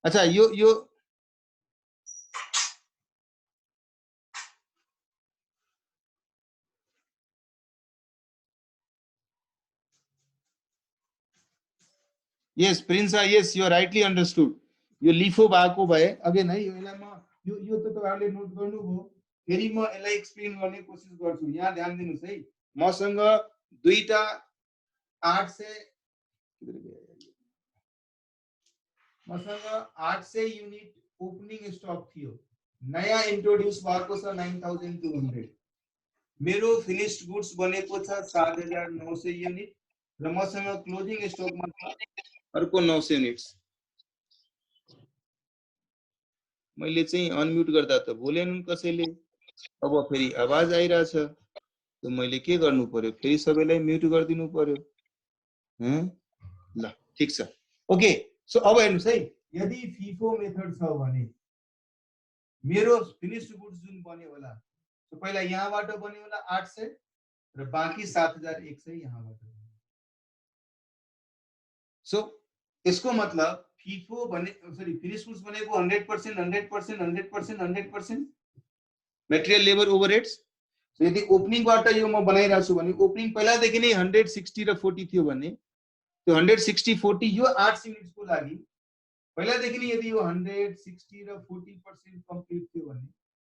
अच्छा यो yes Prince, yes you are rightly understood. यो लिफो भएको भए अगेन है यो बेलामा यो त तपाईहरुले नोट गर्नुभयो, फेरि म यसलाई एक्सप्लेन गर्ने कोसिस गर्छु। यहाँ ध्यान दिनुस् है, मसँग दुईटा 800 युनिट ओपनिङ स्टक थियो, नयाँ इन्ट्रोड्युस भएको छ 9200। मेरो फिनिश्ड गुड्स बनेको छ 7900 युनिट र मसँग क्लोजिङ स्टकमा अर्को 900 युनिट्स। मैले चाहिँ अनम्युट गर्दा त बोलेन कसैले, अब फेरि आवाज आइराछ, त मैले के गर्नु पर्यो? फेरि सबैलाई म्युट गरिदिनु पर्यो। ल ठीक छ, ओके। सो अब हेर्नुस् है, यदि फिफो मेथड छ भने मेरो फिनिश्ड गुड्स जुन बन्यो होला, सो पहिला यहाँबाट बन्यो होला 800 र बाँकी 7100 यहाँबाट। सो यसको मतलब फिफो भने सरी फिनिश गुड्स बनेको 100% 100% 100% 100% मटेरियल लेबर ओभरहेड्स। सो यदि ओपनिङबाट यो म बनाइराछु भने ओपनिङ पहिलादेखि नै 160 र 40 थियो भने त्यो 160 40 यो 8 युनिट्सको लागि पहिलादेखि नै यदि यो 160 र 40% कम्प्लिट थियो भने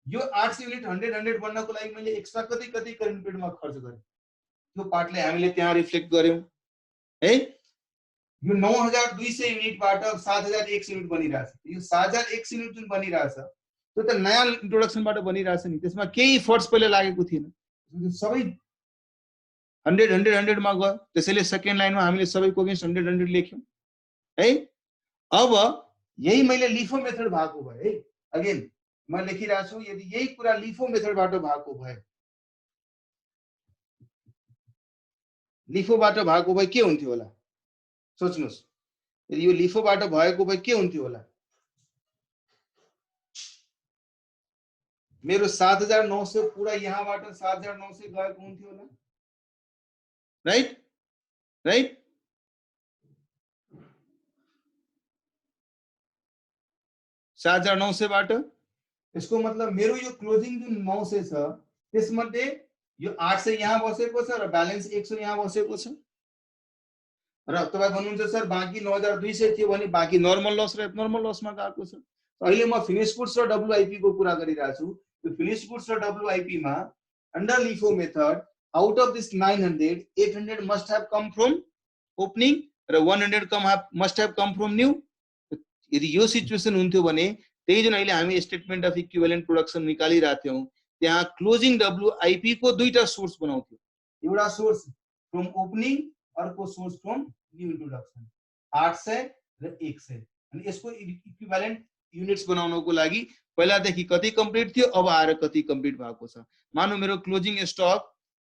यो 8 युनिट 100 100 बन्नको लागि मैले एक्स्ट्रा कति कति करेन्ट पिरियडमा खर्च गरे, त्यो पार्टले हामीले त्यहाँ रिफ्लेक्ट गर्यौं है। यो 9200 युनिटबाट 7100 युनिट बनिरहेछ। यो 7100 युनिट जुन बनिरहेछ त्यो त नयाँ इन्ट्रोडक्सनबाट बनिरहेछ नि, त्यसमा केही एफर्ट्स पहिले लागेको थिएन, सबै 100 100 100 मा गयो। त्यसैले सेकेन्ड लाइनमा हामीले सबैको अगेन्स्ट 100 100 लेख्यौं है। अब यही मैले लिफो मेथड भएको भए है, अगेन म लेखिरहेको छु, यदि यही कुरा लिफो मेथडबाट भएको भए, लिफोबाट भएको भए के हुन्थ्यो होला सोच्नुस्? यदि यो लिफोबाट भएको भए के हुन्थ्यो होला? मेरो 7900 पुरा यहाँबाट 7900 गएको हुन्थ्यो होला, राइट राइट। सात 7900 बाट यसको मतलब मेरो यो क्लोजिङ जुन 900 छ त्यसमध्ये यो 800 यहाँ बसेको छ र ब्यालेन्स 100 यहाँ बसेको छ र तपाई भन्नुहुन्छ सर बाँकी 9200 थियो भने बाँकी नर्मल लस र एब्नर्मल लसमा गएको छ। अहिले म फिनिश गुड्स र WIP को कुरा गरिरहेको छु। यो फिनिश गुड्स र WIP मा under LIFO method out of this 900 800 must have come from opening र 100 must have come from new. यदि यो सिचुएसन हुन्थ्यो भने त्यही जुन अहिले हामी स्टेटमेन्ट अफ इक्विभ्यालेन्ट प्रोडक्सन निकालिरहेका थियौं त्यहाँ क्लोजिङ WIP को दुईटा सोर्स बनाउँथ्यो, एउटा सोर्स फ्रम ओपनिङ, अर्को सोर्स फ्रम न्यू इन्ट्रोडक्सन 800 र 100। अनि यसको इक्विभ्यालेन्ट युनिट्स बनाउनको लागि पहिलादेखि कति कम्प्लिट थियो अब आएर कति कम्प्लिट भएको छ। मानौ मेरो क्लोजिङ स्टक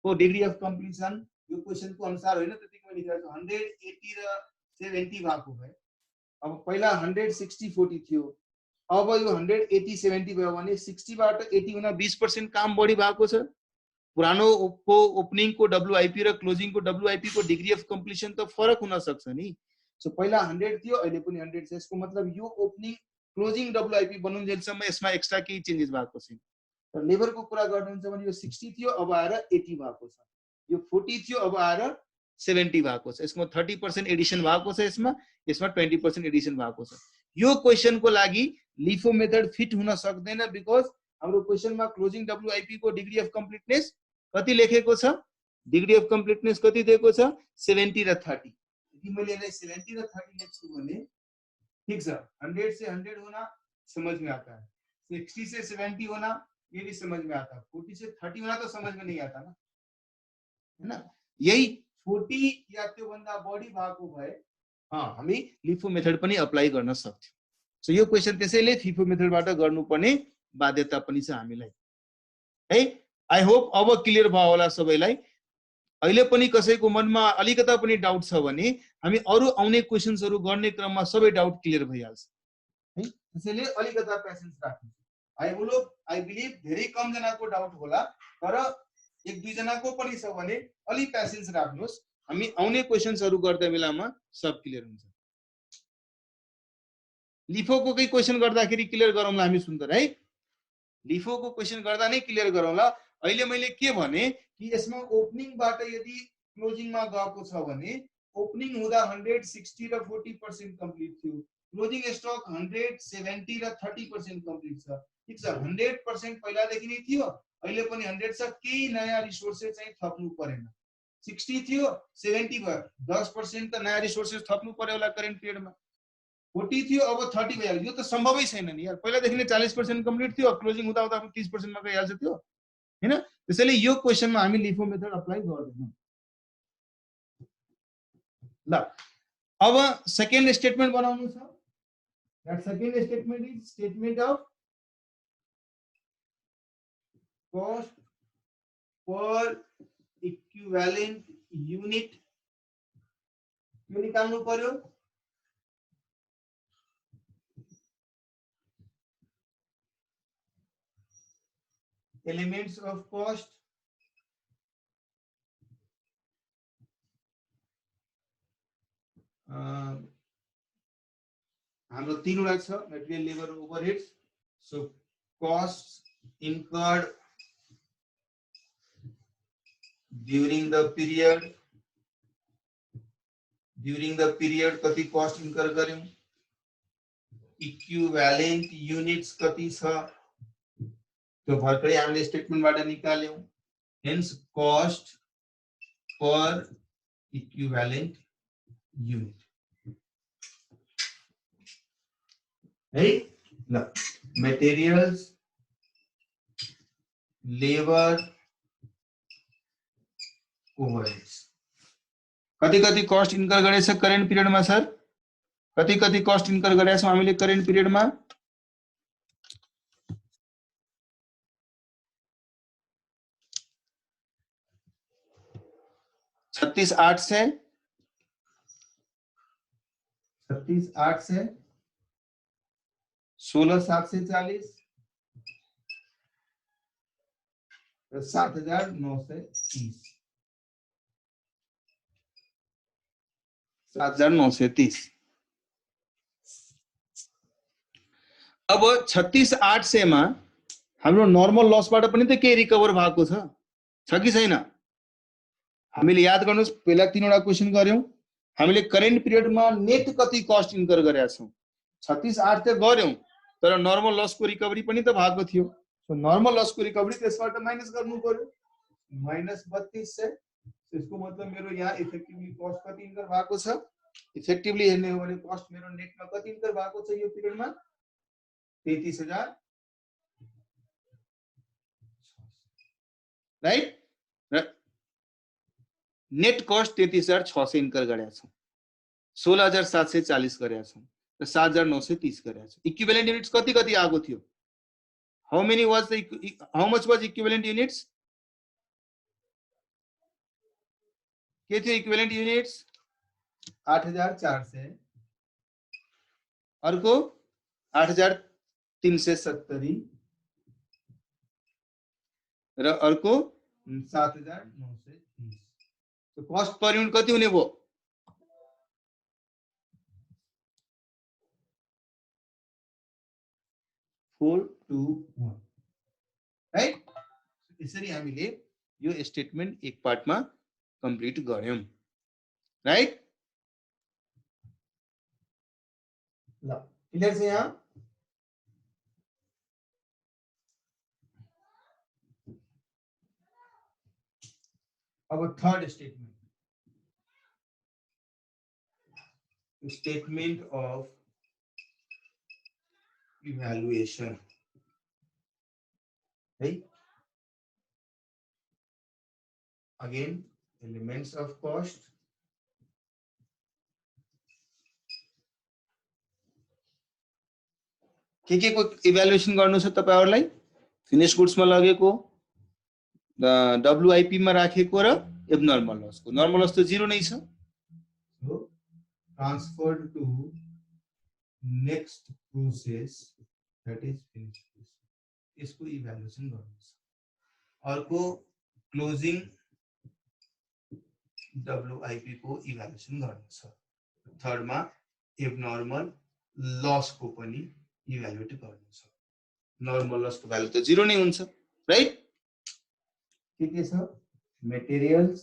को डिग्री अफ कम्प्लिसन यो क्वेशनको अनुसार होइन, त्यतिकै मैले लेखेको छु 180 र 70 भएको भए अब पहिला 160 40 थियो, अब यो 180 70 भयो भने 60 बाट 80 हुन 20% काम बढी भएको छ। पुरानो को ओपनिङ को WIP र क्लोजिङ को WIP को डिग्री अफ कम्प्लिसन त फरक हुन सक्छ नि। सो पहिला 100 थियो अहिले पनि 100 छ, यसको मतलब यो ओपनिङ क्लोजिङ WIP बनुन्जेलसम्म यसमा एक्स्ट्रा केही चेन्जेस भएको छैन। र लेबरको कुरा गर्नुहुन्छ भने यो 60 थियो अब आएर 80 भएको छ, यो 40 थियो अब आएर 70 भएको छ, यसमा 30% एडिसन भएको छ, यसमा 20% एडिसन भएको छ। यो क्वेशनको लागि लिफो मेथड फिट हुन सक्दैन बिकज हाम्रो क्वेशनमा क्लोजिङ WIP को डिग्री अफ कम्प्लिटनेस कति लेखेको छ? डिग्री अफ कम्प्लिटनेस कति दिएको छ? 70 र 30। यदि मैले यसलाई 70 र 30 लेख्छु भने ठीक छ, 100 से 100 होना समझ में आता है, 60 से 70 होना ये भी समझ में आता है, 40 से 30 होना तो समझ में नहीं आता ना, है ना। यही 40 या त्यो भन्दा बढी भएको भए हामी लिफो मेथड पनि अप्लाई गर्न सक्छौं। सो यो क्वेशन त्यसैले फिफो मेथडबाट गर्नुपर्ने बाध्यता पनि छ हामीलाई है। आई होप अब क्लियर भयो होला सबैलाई। अहिले पनि कसैको मनमा अलिकता पनि डाउट छ भने हामी अरू आउने क्वेशन्सहरू गर्ने क्रममा सबै डाउट क्लियर भइहाल्छ है। त्यसैले अलिकता पेशेन्स राख्नु। आई बिलिभ धेरै कम जनाको डाउट होला, तर एक दुई जनाको पनि छ भने अलि पेशेन्स राख्नुहोस्। हामी आउने क्वेशन्सहरू गर्दा बेलामा सब क्लियर हुन्छ। लिफोको केही क्वेशन गर्दाखेरि क्लियर गरौँला हामी सुन्दर है। लिफोको क्वेशन गर्दा नै क्लियर गरौँला। अहिले मैले के भने कि यसमा ओपनिङबाट यदि क्लोजिङमा गएको छ भने ओपनिङ हुँदा 160 र 40% कम्प्लिट थियो, क्लोजिङ स्टक 170 र 30% कम्प्लिट छ। ठीक छ, 100% पहिलादेखि नै थियो, अहिले पनि 100 छ, केही नयाँ रिसोर्सेस चाहिँ थप्नु परेन। 60 थियो 70 भयो, 10% त नयाँ रिसोर्सेस थप्नु पर्यो होला करेन्ट पिरियडमा। 40 थियो अब 30 भइहाल्यो। यो त सम्भवै छैन नि यार। पहिलादेखि नै 40% कम्प्लिट थियो, क्लोजिङ हुँदा हुँदा 30% मा गइहाल्छ त्यो हैन। त्यसैले यो क्वेशनमा हामी लिफो मेथड अप्लाई गर्दैनौँ। ल अब सेकेन्ड स्टेटमेन्ट बनाउनु छ। That second statement is statement of cost per equivalent unit। यो निकाल्नु पर्यो। एलिमेंट्स of cost हाम्रो तीनवटा छ, material, labour, ओभरहेड्स। So costs incurred during the period कति कस्ट इन्कर गर्यौं, इक्विभ्यालेन्ट युनिट्स कति छ त्यो भर्खरै हामीले स्टेटमेन्टबाट निकाल्यौं। हेन्स कस्ट पर इक्विभ्यालेन्ट युनिट है। ल मटेरियल्स, लेबर, ओभरहेड्स कति कति कस्ट इन्कर गरेछ करेन्ट पिरियडमा सर? कति कति कस्ट इन्कर गरेका छौं हामीले करेन्ट पिरियडमा? 36,800 16,740 र 7,930 7,930। अब 36,800 मा हाम्रो नर्मल लसबाट पनि त केही रिकभर भएको छ कि छैन? हामीले याद गर्नुस्, पहिला तीनवटा क्वेशन गर्यौं। हामीले करेन्ट पिरियडमा नेट कति कस्ट इन्कर गरेका छौं? 36,800 गर्यौं, तर नर्मल लसको रिकभरी पनि त भएको थियो। सो नर्मल लसको रिकभरी त्यसबाट माइनस गर्नु पर्यो, -3200। त्यसको मतलब मेरो यहाँ इफेक्टिभली कस्ट कति इन्कर भएको छ? इफेक्टिभली हेर्ने हो भने कस्ट मेरो नेटमा कति इन्कर भएको छ यो पिरियडमा? 33,000 राइट। नेट कस्ट 33,600 इन्कर गरेका छौं, 16,740 गरेका छौं र 7,930 गरेका छौं। इक्विभ्यालेन्ट युनिट्स कति कति आएको थियो? How much was equivalent units? के थियो इक्विभ्यालेन्ट युनिट्स? 8,400, अर्को 8,370 र अर्को 7,930। तो कॉस्ट पर यूनिट कति हुने भयो? 421 राइट। यसरी हामीले यो स्टेटमेन्ट एक पार्टमा कम्प्लिट गर्यौं राइट। ल क्लियर छ यहाँ? अब थर्ड स्टेटमेंट of evaluation है। Again elements of cost, के को इभ्यालुएसन गर्नु छ तपाईहरुलाई? फिनिश गुड्समा लगेको, WIP मा राखेको र एब्नर्मल लसको। नर्मल लस त 0 नै छ। So transferred to next process that is finish goods, यसको इभ्यालुएसन गर्नु छ। अर्को क्लोजिङ WIP को इभ्यालुएसन गर्नु छ। थर्ड मा एब्नर्मल लस को पनि इभ्यालुएट गर्नु छ। नर्मल लस को भ्यालु त 0 नै हुन्छ, राइट? के छ? Materials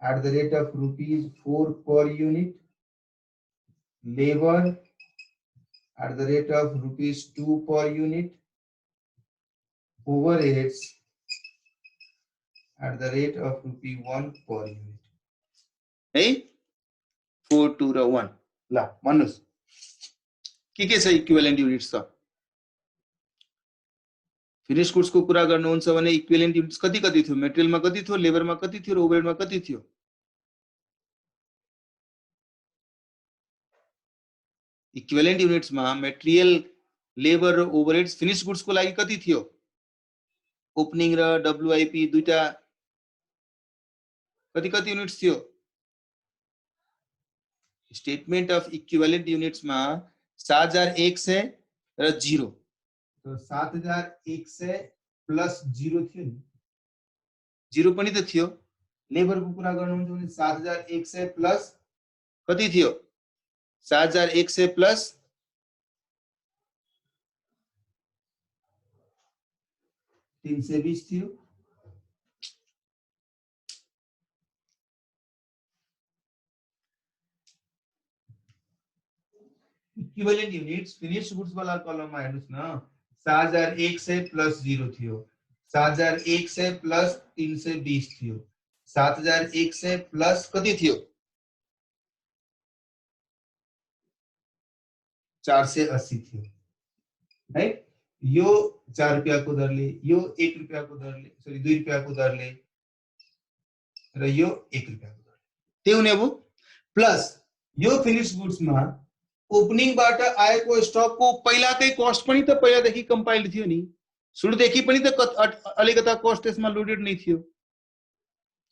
at the rate of ₹4 per unit, labor at the rate of ₹2 per unit, overheads at the rate of ₹1 per unit. है 4 2 र 1 ल भन्नुस् के छ इक्विभ्यालेन्ट युनिट्स त? फिनिश गुड्स को कुरा गर्नुहुन्छ भने इक्विभ्यालेन्ट युनिट्स कति कति थियो? मटेरियलमा कति थियो, लेबरमा कति थियो र ओभरहेडमा कति थियो? इक्विभ्यालेन्ट युनिट्स मा मटेरियल, लेबर र ओभरहेड्स फिनिश गुड्स को लागि कति थियो? ओपनिङ र WIP दुईटा कति कति युनिट्स थियो? स्टेटमेन्ट अफ इक्विभ्यालेन्ट युनिट्स मा 7100 र 0, तो 7100 प्लस 0 थियो नि, 0 पनि त थियो। लेबर को कुरा गर्नुहुन्छ भने 7100 प्लस कति थियो? 7100 प्लस 320 थियो। इक्विभ्यालेन्ट युनिट्स फिनिश गुड्स वाला कलममा हेर्नुस् न, 7100 प्लस 0 थियो, 7100 प्लस 320 थियो, 7100 प्लस कति थियो? 480 थियो, राइट? यो 4 रुपैयाँ को दरले, यो 1 रुपैयाँ को दरले, सरी 2 रुपैयाँ को दरले र यो 1 रुपैयाँ को दरले त्यो हुने भो। प्लस यो फिनिश गुड्स मा ओपनिङ बाट आएको स्टक को पहिलाकै कस्ट पनि त पहिलादेखि कम्पाइल्ड थियो नि, सुरुदेखि पनि त अलिकता कस्ट त्यसमा लोडेड नै थियो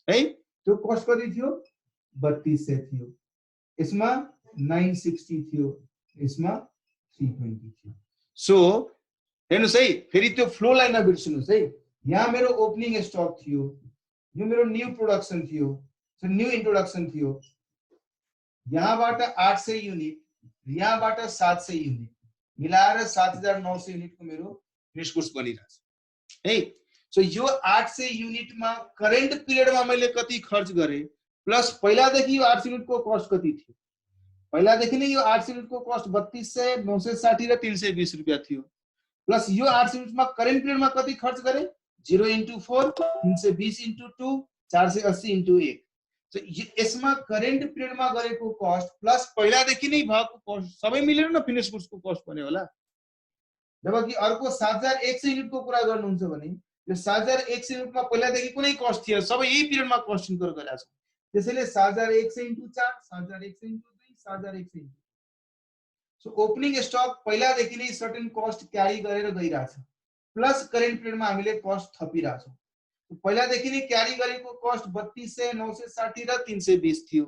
है। त्यो कस्ट कति थियो? 3200 थियो, यसमा 960 थियो, यसमा 320 थियो। सो हेर्नुस् है, फेरि त्यो फ्लो लाइनमा बिर्सनुस् है। यहाँ मेरो ओपनिङ स्टक थियो, यो मेरो न्यू प्रोडक्सन थियो, सो न्यू इन्ट्रोडक्सन थियो, यहाँबाट 800 युनिट, यहाँबाट 700 युनिट मिलाएर 7900 युनिट को मेरो फिनिश गुड्स बनिरहेछ है। सो यो 800 युनिट मा करेन्ट पिरियड मा मैले कति खर्च गरे, प्लस पहिलादेखि यो 800 युनिट को कस्ट कति थियो? पहिलादेखि नै यो 800 युनिट को कस्ट 3200, 960 र 320 रुपैयाँ थियो, प्लस यो 800 युनिट मा करेन्ट पिरियड मा कति खर्च गरे? 0 × 4, 320 × 2, 480 × 1। सो यसमा करेन्ट पिरियड मा गरेको कस्ट प्लस पहिलादेखि नै भएको कस्ट सबै मिलेर न फिनिश गुड्स को कस्ट बन्यो होला। जबकि अर्को 7100 युनिट को कुरा गर्नुहुन्छ भने यो 7100 युनिट मा पहिलादेखि कुनै कस्ट थिएन, सबै यही पिरियड मा कस्ट इन्कर गरेका छौं। त्यसैले 7100 × 4, 7100 × 2, 7100 × सो ओपनिङ स्टक पहिलादेखि नै सर्टेन कस्ट क्यारी गरेर गइराछ, प्लस करेन्ट पिरियड मा हामीले कस्ट थपिराछौं। पहिलादेखि नै क्यारी गरेको कस्ट 3200, 960 र 320 थियो,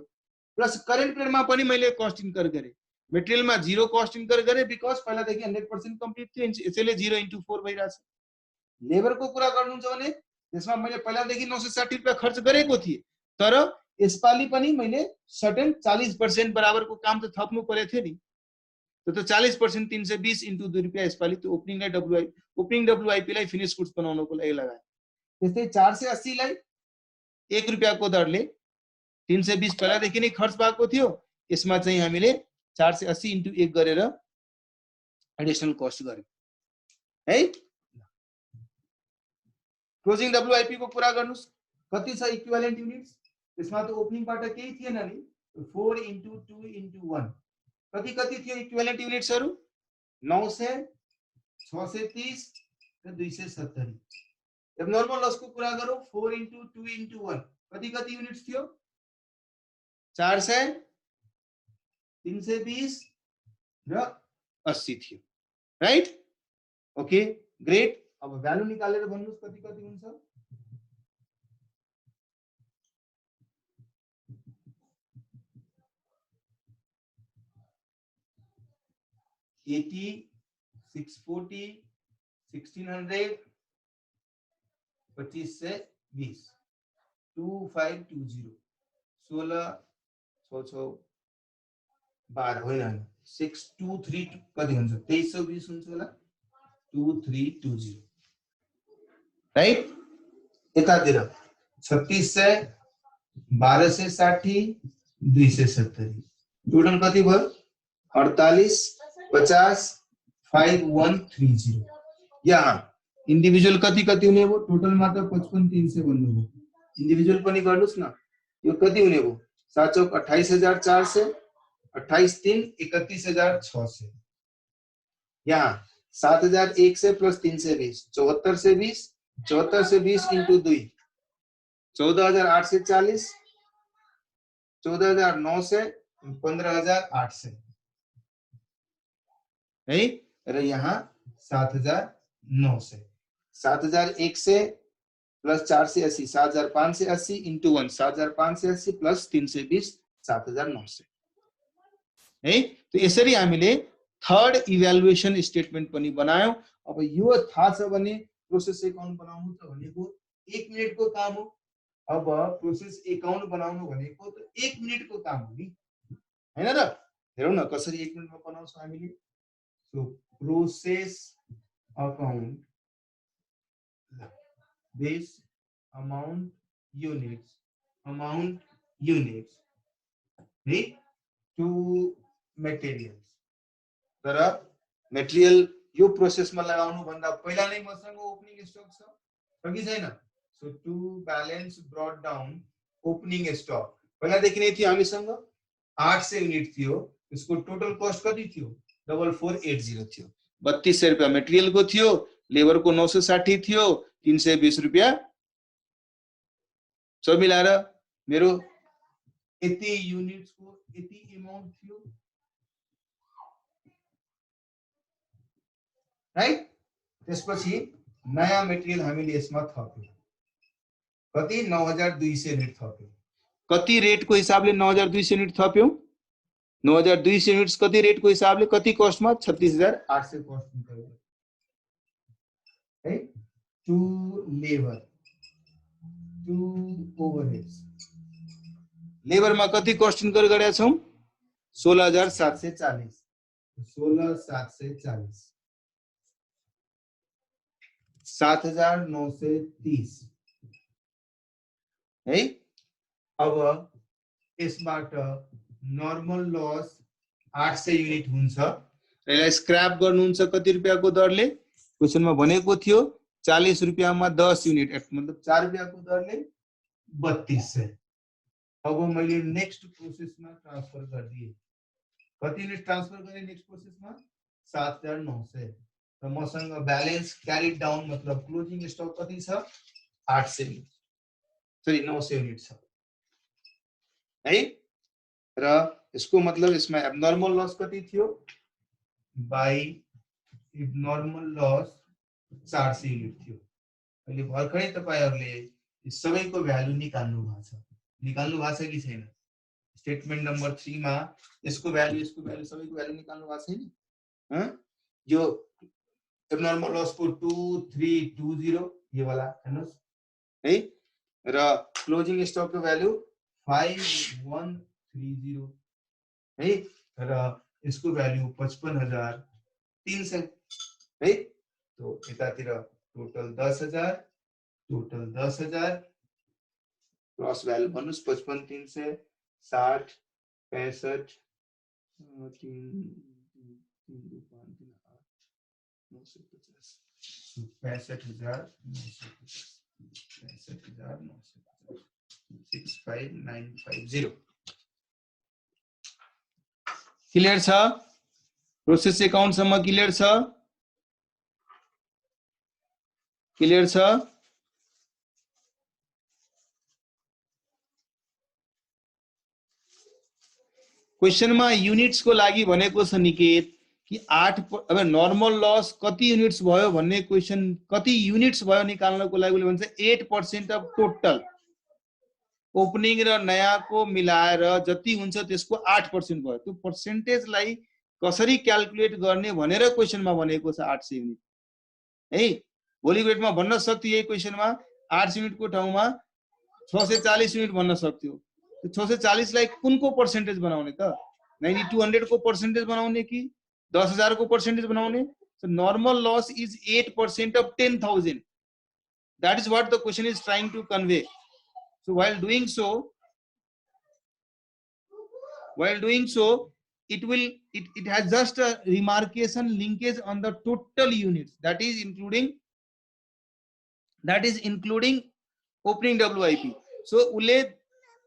प्लस करेन्ट पिरियड मा पनि मैले कस्ट इन्कर गरे। मटेरियल मा 0 कस्ट इन्कर गरे बिकज पहिलादेखि 100% कम्प्लिट थियो, यसैले 0 × 4 भइराछ। लेबर को कुरा गर्नुहुन्छ भने त्यसमा मैले पहिलादेखि 960 रुपैयाँ खर्च गरेको थिए, तर यसपालि पनि मैले सर्टेन 40% बराबरको काम त थप्नु परेको थियो नि, तो 40% 320 × 2 रुपैयाँ यसपालि त्यो ओपनिङ WIP लाई फिनिश गुड्स बनाउनको लागि लगाए। त्यस्तै 480 लाई 1 रुपैयाँ को दरले 320 पहिलादेखि नै खर्च भएको थियो, यसमा चाहिँ हामीले 480 × 1 गरेर एडिशनल कस्ट गर्यो है। क्लोजिङ WIP को कुरा गर्नुस्, कति छ इक्विभ्यालेन्ट युनिट्स? त्यसमा त ओपनिङ बाट केही थिएन नि, 4 × 2 × 1 कति कति थियो इक्विभ्यालेन्ट युनिट्सहरु? 900, 630 र 270। अब नर्मल लस को कुरा गरौँ, 4 × 2 × 1 कति कति युनिट्स थियो? 400, 320 र 80 थियो, राइट? Okay, great. अब भ्यालु निकालेर भन्नुस् कति कति हुन्छ? 80, 640, 1600, 25 से 20, 2520, 16 6 12 होइन 6232 कति हुन्छ? 2320 हुन्छ होला, 2320, राइट? यतातिर 36 से 12 से 60, 2 से 70, टोटल कति भयो? 48 50 5130। यहाँ इन्डिभिजुअल कति कति हुने भयो? टोटल मा त 55300 भन्नुभयो, इन्डिभिजुअल पनि गर्नुस् न। यो कति हुने भयो? 7 चौक 28400, 28 3 31600। यहाँ 7100 प्लस 320, 74 से 20, 74 से 20 इंटू 2, 14840, 14900, 15800 है, र यहाँ 7900, 7100 प्लस 480, 7580 इंटू 1, 7580 प्लस 320, 7900 है। तो यसरी हामीले थर्ड इभ्यालुएसन स्टेटमेन्ट पनि बनायौं। अब यो थाहा छ भने प्रोसेस अकाउन्ट बनाउनु त भनेको 1 मिनेटको काम हो। अब प्रोसेस अकाउन्ट बनाउनु भनेको त 1 मिनेटको काम हो नि, हैन र? हेरौँ न कसरी 1 मिनेटमा बनाउँछौं हामीले। So process account base amount units है टु मटेरियल्स। तर मटेरियल यो प्रोसेसमा लगाउनु भन्दा पहिला नै मसँग ओपनिङ स्टक छ कि छैन? So to balance brought down opening stock पहिलादेखि नै थियो हामीसँग 800 युनिट थियो। यसको टोटल कस्ट कति थियो? 4480 थियो। 3200 रुपैयाँ मटेरियलको थियो, लेबरको 960 थियो, 320 रुपैयाँ सब मिलाएर मेरो यति युनिट्सको यति अमाउन्ट थियो, राइट? त्यसपछि नयाँ मटेरियल हामीले यसमा थप्यौं, कति? 9200 युनिट थप्यौं। कति रेटको हिसाबले 9200 युनिट थप्यौं? 9200 युनिट्स कति रेटको हिसाबले, कति कस्टमा? 36800 कस्ट निकाल्यो है। टु लेबर, टु ओभरहेड्स, लेबरमा कति कस्ट इन्कर गरेका छौं? 16740, 16740, 7930 है। अब यसबाट नर्मल लस 800 युनिट हुन्छ। यसलाई स्क्रैप गर्नुहुन्छ कति रुपैयाँको दरले? क्वेशनमा भनेको थियो 40 रुपैयाँमा 10 युनिट, मतलब 4 रुपैयाँको दरले 3200। अब मैले नेक्स्ट प्रोसेसमा ट्रान्सफर गरिदिए। कति युनिट ट्रान्सफर गरे नेक्स्ट प्रोसेसमा? 7900। र मसँग ब्यालेन्स क्यारी डाउन मतलब क्लोजिङ स्टक कति छ? 800 युनिट, सरी 900 युनिट छ है। र यसको मतलब यसमा एब्नर्मल लस कति थियो? बाइ एब्नर्मल लस 400 युनिट थियो। अहिले भर्खरै तपाईहरुले सबैको भ्यालु निकाल्नु भएको छ कि छैन? स्टेटमेन्ट नम्बर 3 मा यसको भ्यालु सबैको भ्यालु निकाल्नु भएको छैन? यो एब्नर्मल लस को 2320 यो वाला हेर्नुस् है। र क्लोजिङ स्टक को भ्यालु 5130 है। र यसको भ्यालु 55300 है। तो यतातिर टोटल 10000, टोटल 10000 क्रस भ्यालु भन्नुस् 55300, 60 65 65,950 क्लियर छ? प्रोसेस अकाउन्ट सम्म क्लियर छ? क्लियर छ? क्वेशनमा युनिट्स को लागि भनेको छ निकेत कि 8 अब नर्मल लस कति युनिट्स भयो भन्ने क्वेशन कति युनिट्स भयो निकाल्नको लागि उसले भन्छ 8% अफ टोटल ओपनिङ र नयाँको मिलाएर जति हुन्छ त्यसको 8% भयो। त्यो पर्सेन्टेजलाई कसरी क्याल्कुलेट गर्ने भनेर क्वेशनमा भनेको छ 800 युनिट है। भोलि डेटमा भन्न सक्थ्यो यही क्वेशनमा 800 युनिटको ठाउँमा 640 युनिट भन्न सक्थ्यो। त्यो 640 लाई कुनको पर्सेन्टेज बनाउने त 9200 को पर्सेन्टेज बनाउने कि 10,000 को पर्सेन्टेज बनाउने? So normal loss is 8% of 10,000. That is what the question is trying to convey. So while doing so, it has just a remarcation linkage on the total units, that is including opening WIP. So उले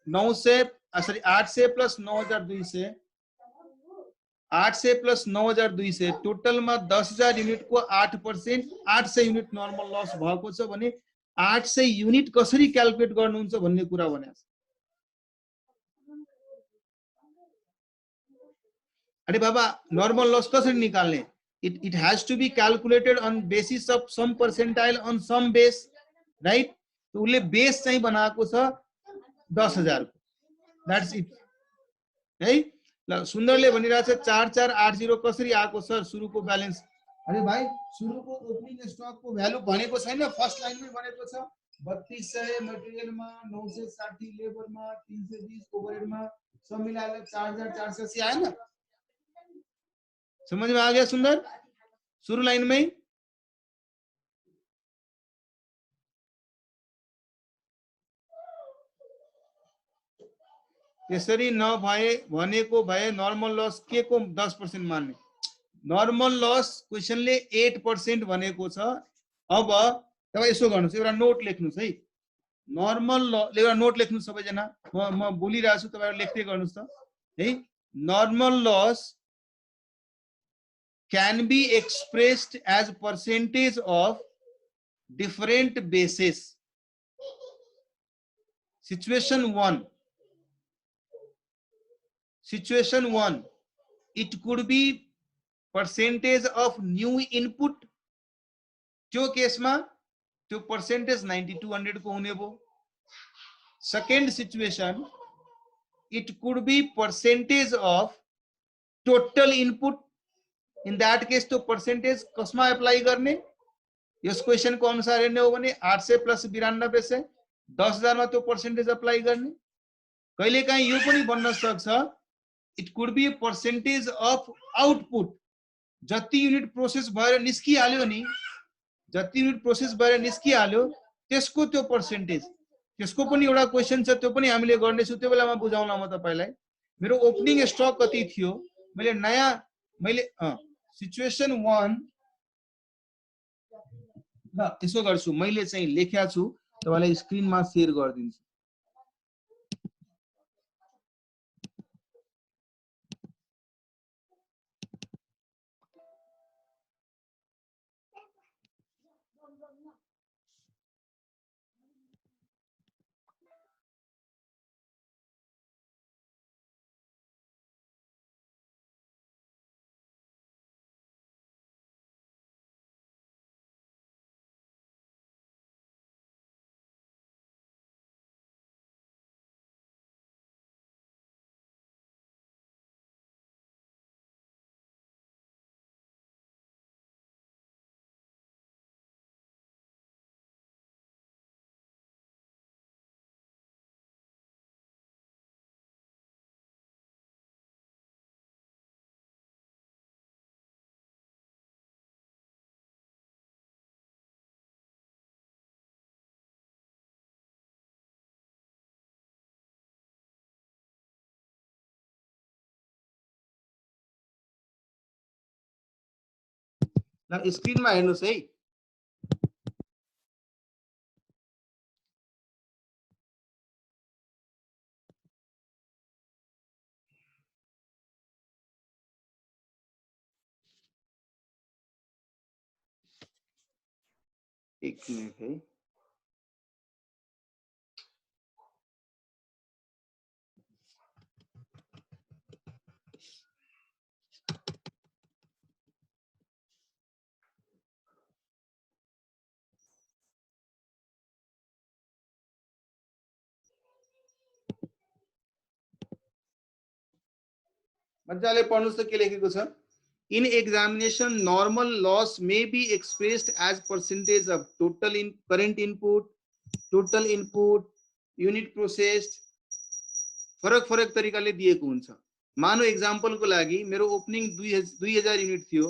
800 plus 9,200 800 plus 9,200 total में 10,000 unit को 8% 800 unit normal loss भएको छ भने 800 unit कसरी calculate गर्नुहुन्छ भन्ने कुरा भने अरे बाबा नर्मल लस कसरी निकाल्ने? it has to be calculated on basis of some percentile on some base, right? तो उसले बेस चाहिँ बनाएको छ 10,000 को, that's it है। सुन्दरले भनिरहेछ 4480 कसरी आएको सर सुरुको ब्यालेन्स? अरे भाइ सुरुको ओपनिङ स्टकको भ्यालु भनेको छैन, फर्स्ट लाइनमै भनेको छ 3200 मटेरियलमा 960 लेबरमा 320 ओभरहेडमा सब मिलाएर 4480 आएन? समझ में आ गया सुन्दर? सुरु लाइनमै त्यसरी नभए भनेको भए नर्मल लस के को 10% मान्ने? नर्मल लस क्वेशनले 8% भनेको छ। अब तपाईं यसो गर्नुस्, एउटा नोट लेख्नुस् है। नर्मल एउटा नोट लेख्नुस् सबैजना, म बोलिरहेको छु तपाईहरु लेख्दै गर्नुस् त है। Normal loss can be expressed as percentage of different bases. Situation 1, it could be percentage of new input. त्यो केसमा त्यो पर्सेन्टेज 9200 को हुने भो। Second situation, it could be percentage of total input. In that case तो percentage कसमा apply गर्ने? यस question को अनुसार हेर्ने हो भने 800 प्लस 92 से 10,000 मा त्यो पर्सेन्टेज अप्लाई गर्ने। कहिलेकाहीँ यो पनि बन्न सक्छ, it could be a percentage of output. जति युनिट प्रोसेस भएर निस्किहाल्यो नि, जति युनिट प्रोसेस भएर निस्किहाल्यो त्यसको त्यो पर्सेन्टेज, त्यसको पनि एउटा क्वेशन छ, त्यो पनि हामीले गर्ने छु, त्यो बेलामा बुझाउला म तपाईलाई। मेरो ओपनिङ स्टक कति थियो, मैले सिचुएसन 1 ल त्यसो गर्छु, मैले चाहिँ लेख्या छु, तपाईलाई स्क्रिनमा शेयर गर्दिन्छु। ल स्क्रिनमा हेर्नुस् है। एक मिनट है। मजाले पढ्नुस् त के लेखेको छ in examination normal loss may be expressed as percentage of total in current input unit processed फरक फरक तरिकाले दिएको हुन्छ मानो एक्जाम्पलको लागि मेरो ओपनिङ 2000 युनिट थियो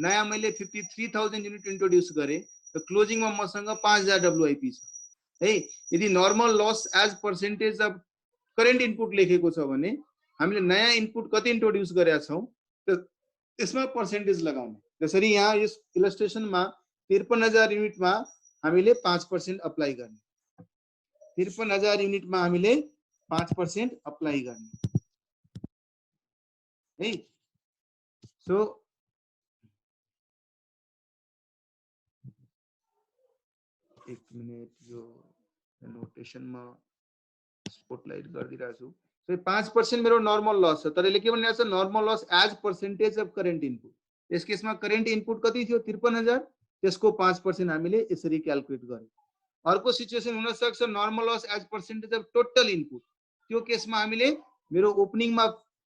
नयाँ मैले 53000 युनिट इन्ट्रोड्युस गरे र क्लोजिङमा मसँग 5000 डब्ल्युआइपी छ है यदि normal loss as percentage of current input लेखेको छ भने हामीले नयाँ इनपुट कति इन्ट्रोड्युस गरेका छौं त्यसमा पर्सेन्टेज लगाउने त्यसरी यहाँ यस इलस्ट्रेसनमा 53000 युनिटमा हामीले 5% अप्लाई गर्ने 53000 युनिटमा हामीले 5% अप्लाई गर्ने है सो एक मिनट यो नोटेसनमा स्पॉटलाइट गरिदिरहेछु सो 5% मेरो नर्मल लस छ तर यसले के भनिरहेको छ normal loss as percentage of current input यस केसमा करेन्ट इनपुट कति थियो 53000 त्यसको 5% हामीले यसरी क्याल्कुलेट गर्यौं अर्को सिचुएसन हुन सक्छ normal loss as percentage of total input त्यो केसमा हामीले मेरो ओपनिङमा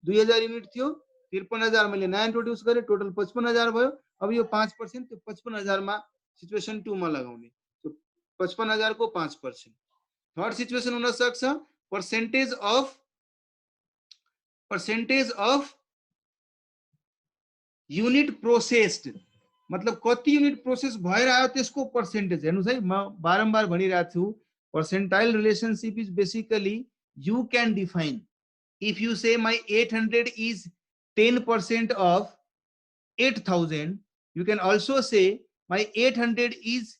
2000 युनिट थियो 53000 मैले नयाँ इन्ट्रोड्युस गरे टोटल 55000 भयो अब यो 5% त्यो 55000 मा सिचुएसन 2 मा लगाउने सो 55000 को 5% थर्ड सिचुएसन हुन सक्छ पर्सेन्टेज अफ युनिट प्रोसेस्ड मतलब कति युनिट प्रोसेस भएर आयो त्यसको पर्सेन्टेज हेर्नुस् है म बारम्बार भनिरहेको छु percentile relationship is basically you can define if you say my 800 is 10% of 8000 you can also say my 800 is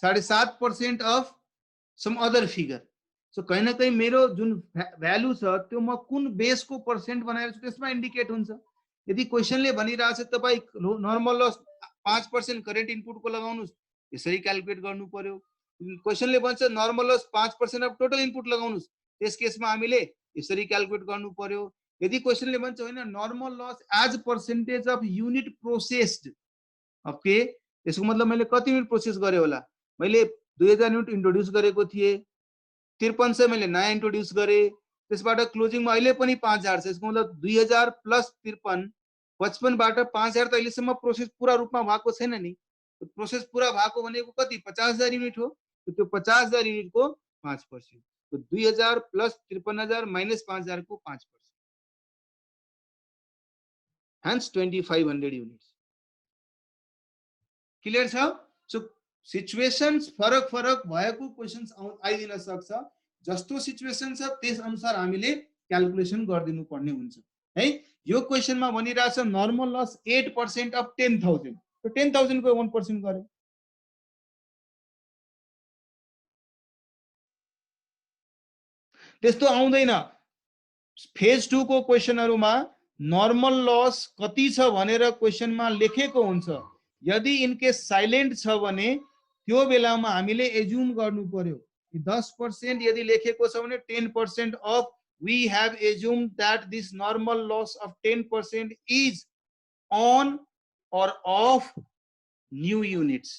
7.5% of some other figure so कहीं न कहीं मेरो जुन भ्यालु छ त्यो म कुन बेस को पर्सेन्ट बनाएर छु त्यसमा इन्डिकेट हुन्छ यदि क्वेशनले भनिरहेछ तपाई नर्मल लस 5% करेन्ट इनपुट को लगाउनुस् यसरी क्याल्कुलेट गर्नु पर्यो क्वेशनले भन्छ normal loss 5% of total input लगाउनुस् त्यस केसमा हामीले यसरी क्याल्कुलेट गर्नु पर्यो यदि क्वेशनले भन्छ हैन normal loss as percentage of unit processed okay त्यसको मतलब मैले कति युनिट प्रोसेस गरे होला मैले 2000 युनिट इन्ट्रोड्युस गरेको थिए 5300 मैले नयाँ इन्ट्रोड्युस गरे त्यसबाट क्लोजिङमा अहिले पनि 5000 छ यसको मतलब 2000 प्लस 53 55 बाट 5000 त अहिलेसम्म प्रोसेस पूरा रूपमा भएको छैन नि प्रोसेस पूरा भएको भनेको कति 50000 युनिट हो त्यो 50000 युनिट को 5% तो 2000 प्लस 53000 माइनस 5000 को 5% hence 2500 युनिट्स क्लियर छ सो सिचुएशन्स फरक फरक भएको क्वेशन्स आइदिन सक्छ जस्तो सिचुएसन छ त्यस अनुसार हामीले क्याल्कुलेसन गर्दिनु पर्ने हुन्छ है यो क्वेशनमा भनिरहेछ नर्मल लस 8% अफ 10000 तो 10000 को 1% गरे त्यस्तो आउँदैन फेज 2 को क्वेशनहरुमा नर्मल लस कति छ भनेर क्वेशनमा लेखेको हुन्छ यदि इनकेस साइलेन्ट छ भने त्यो बेलामा हामीले एज्युम गर्नु पर्यो 10% यदि लेखेको छ भने 10% of we have assumed that this normal loss of 10% is on or off new units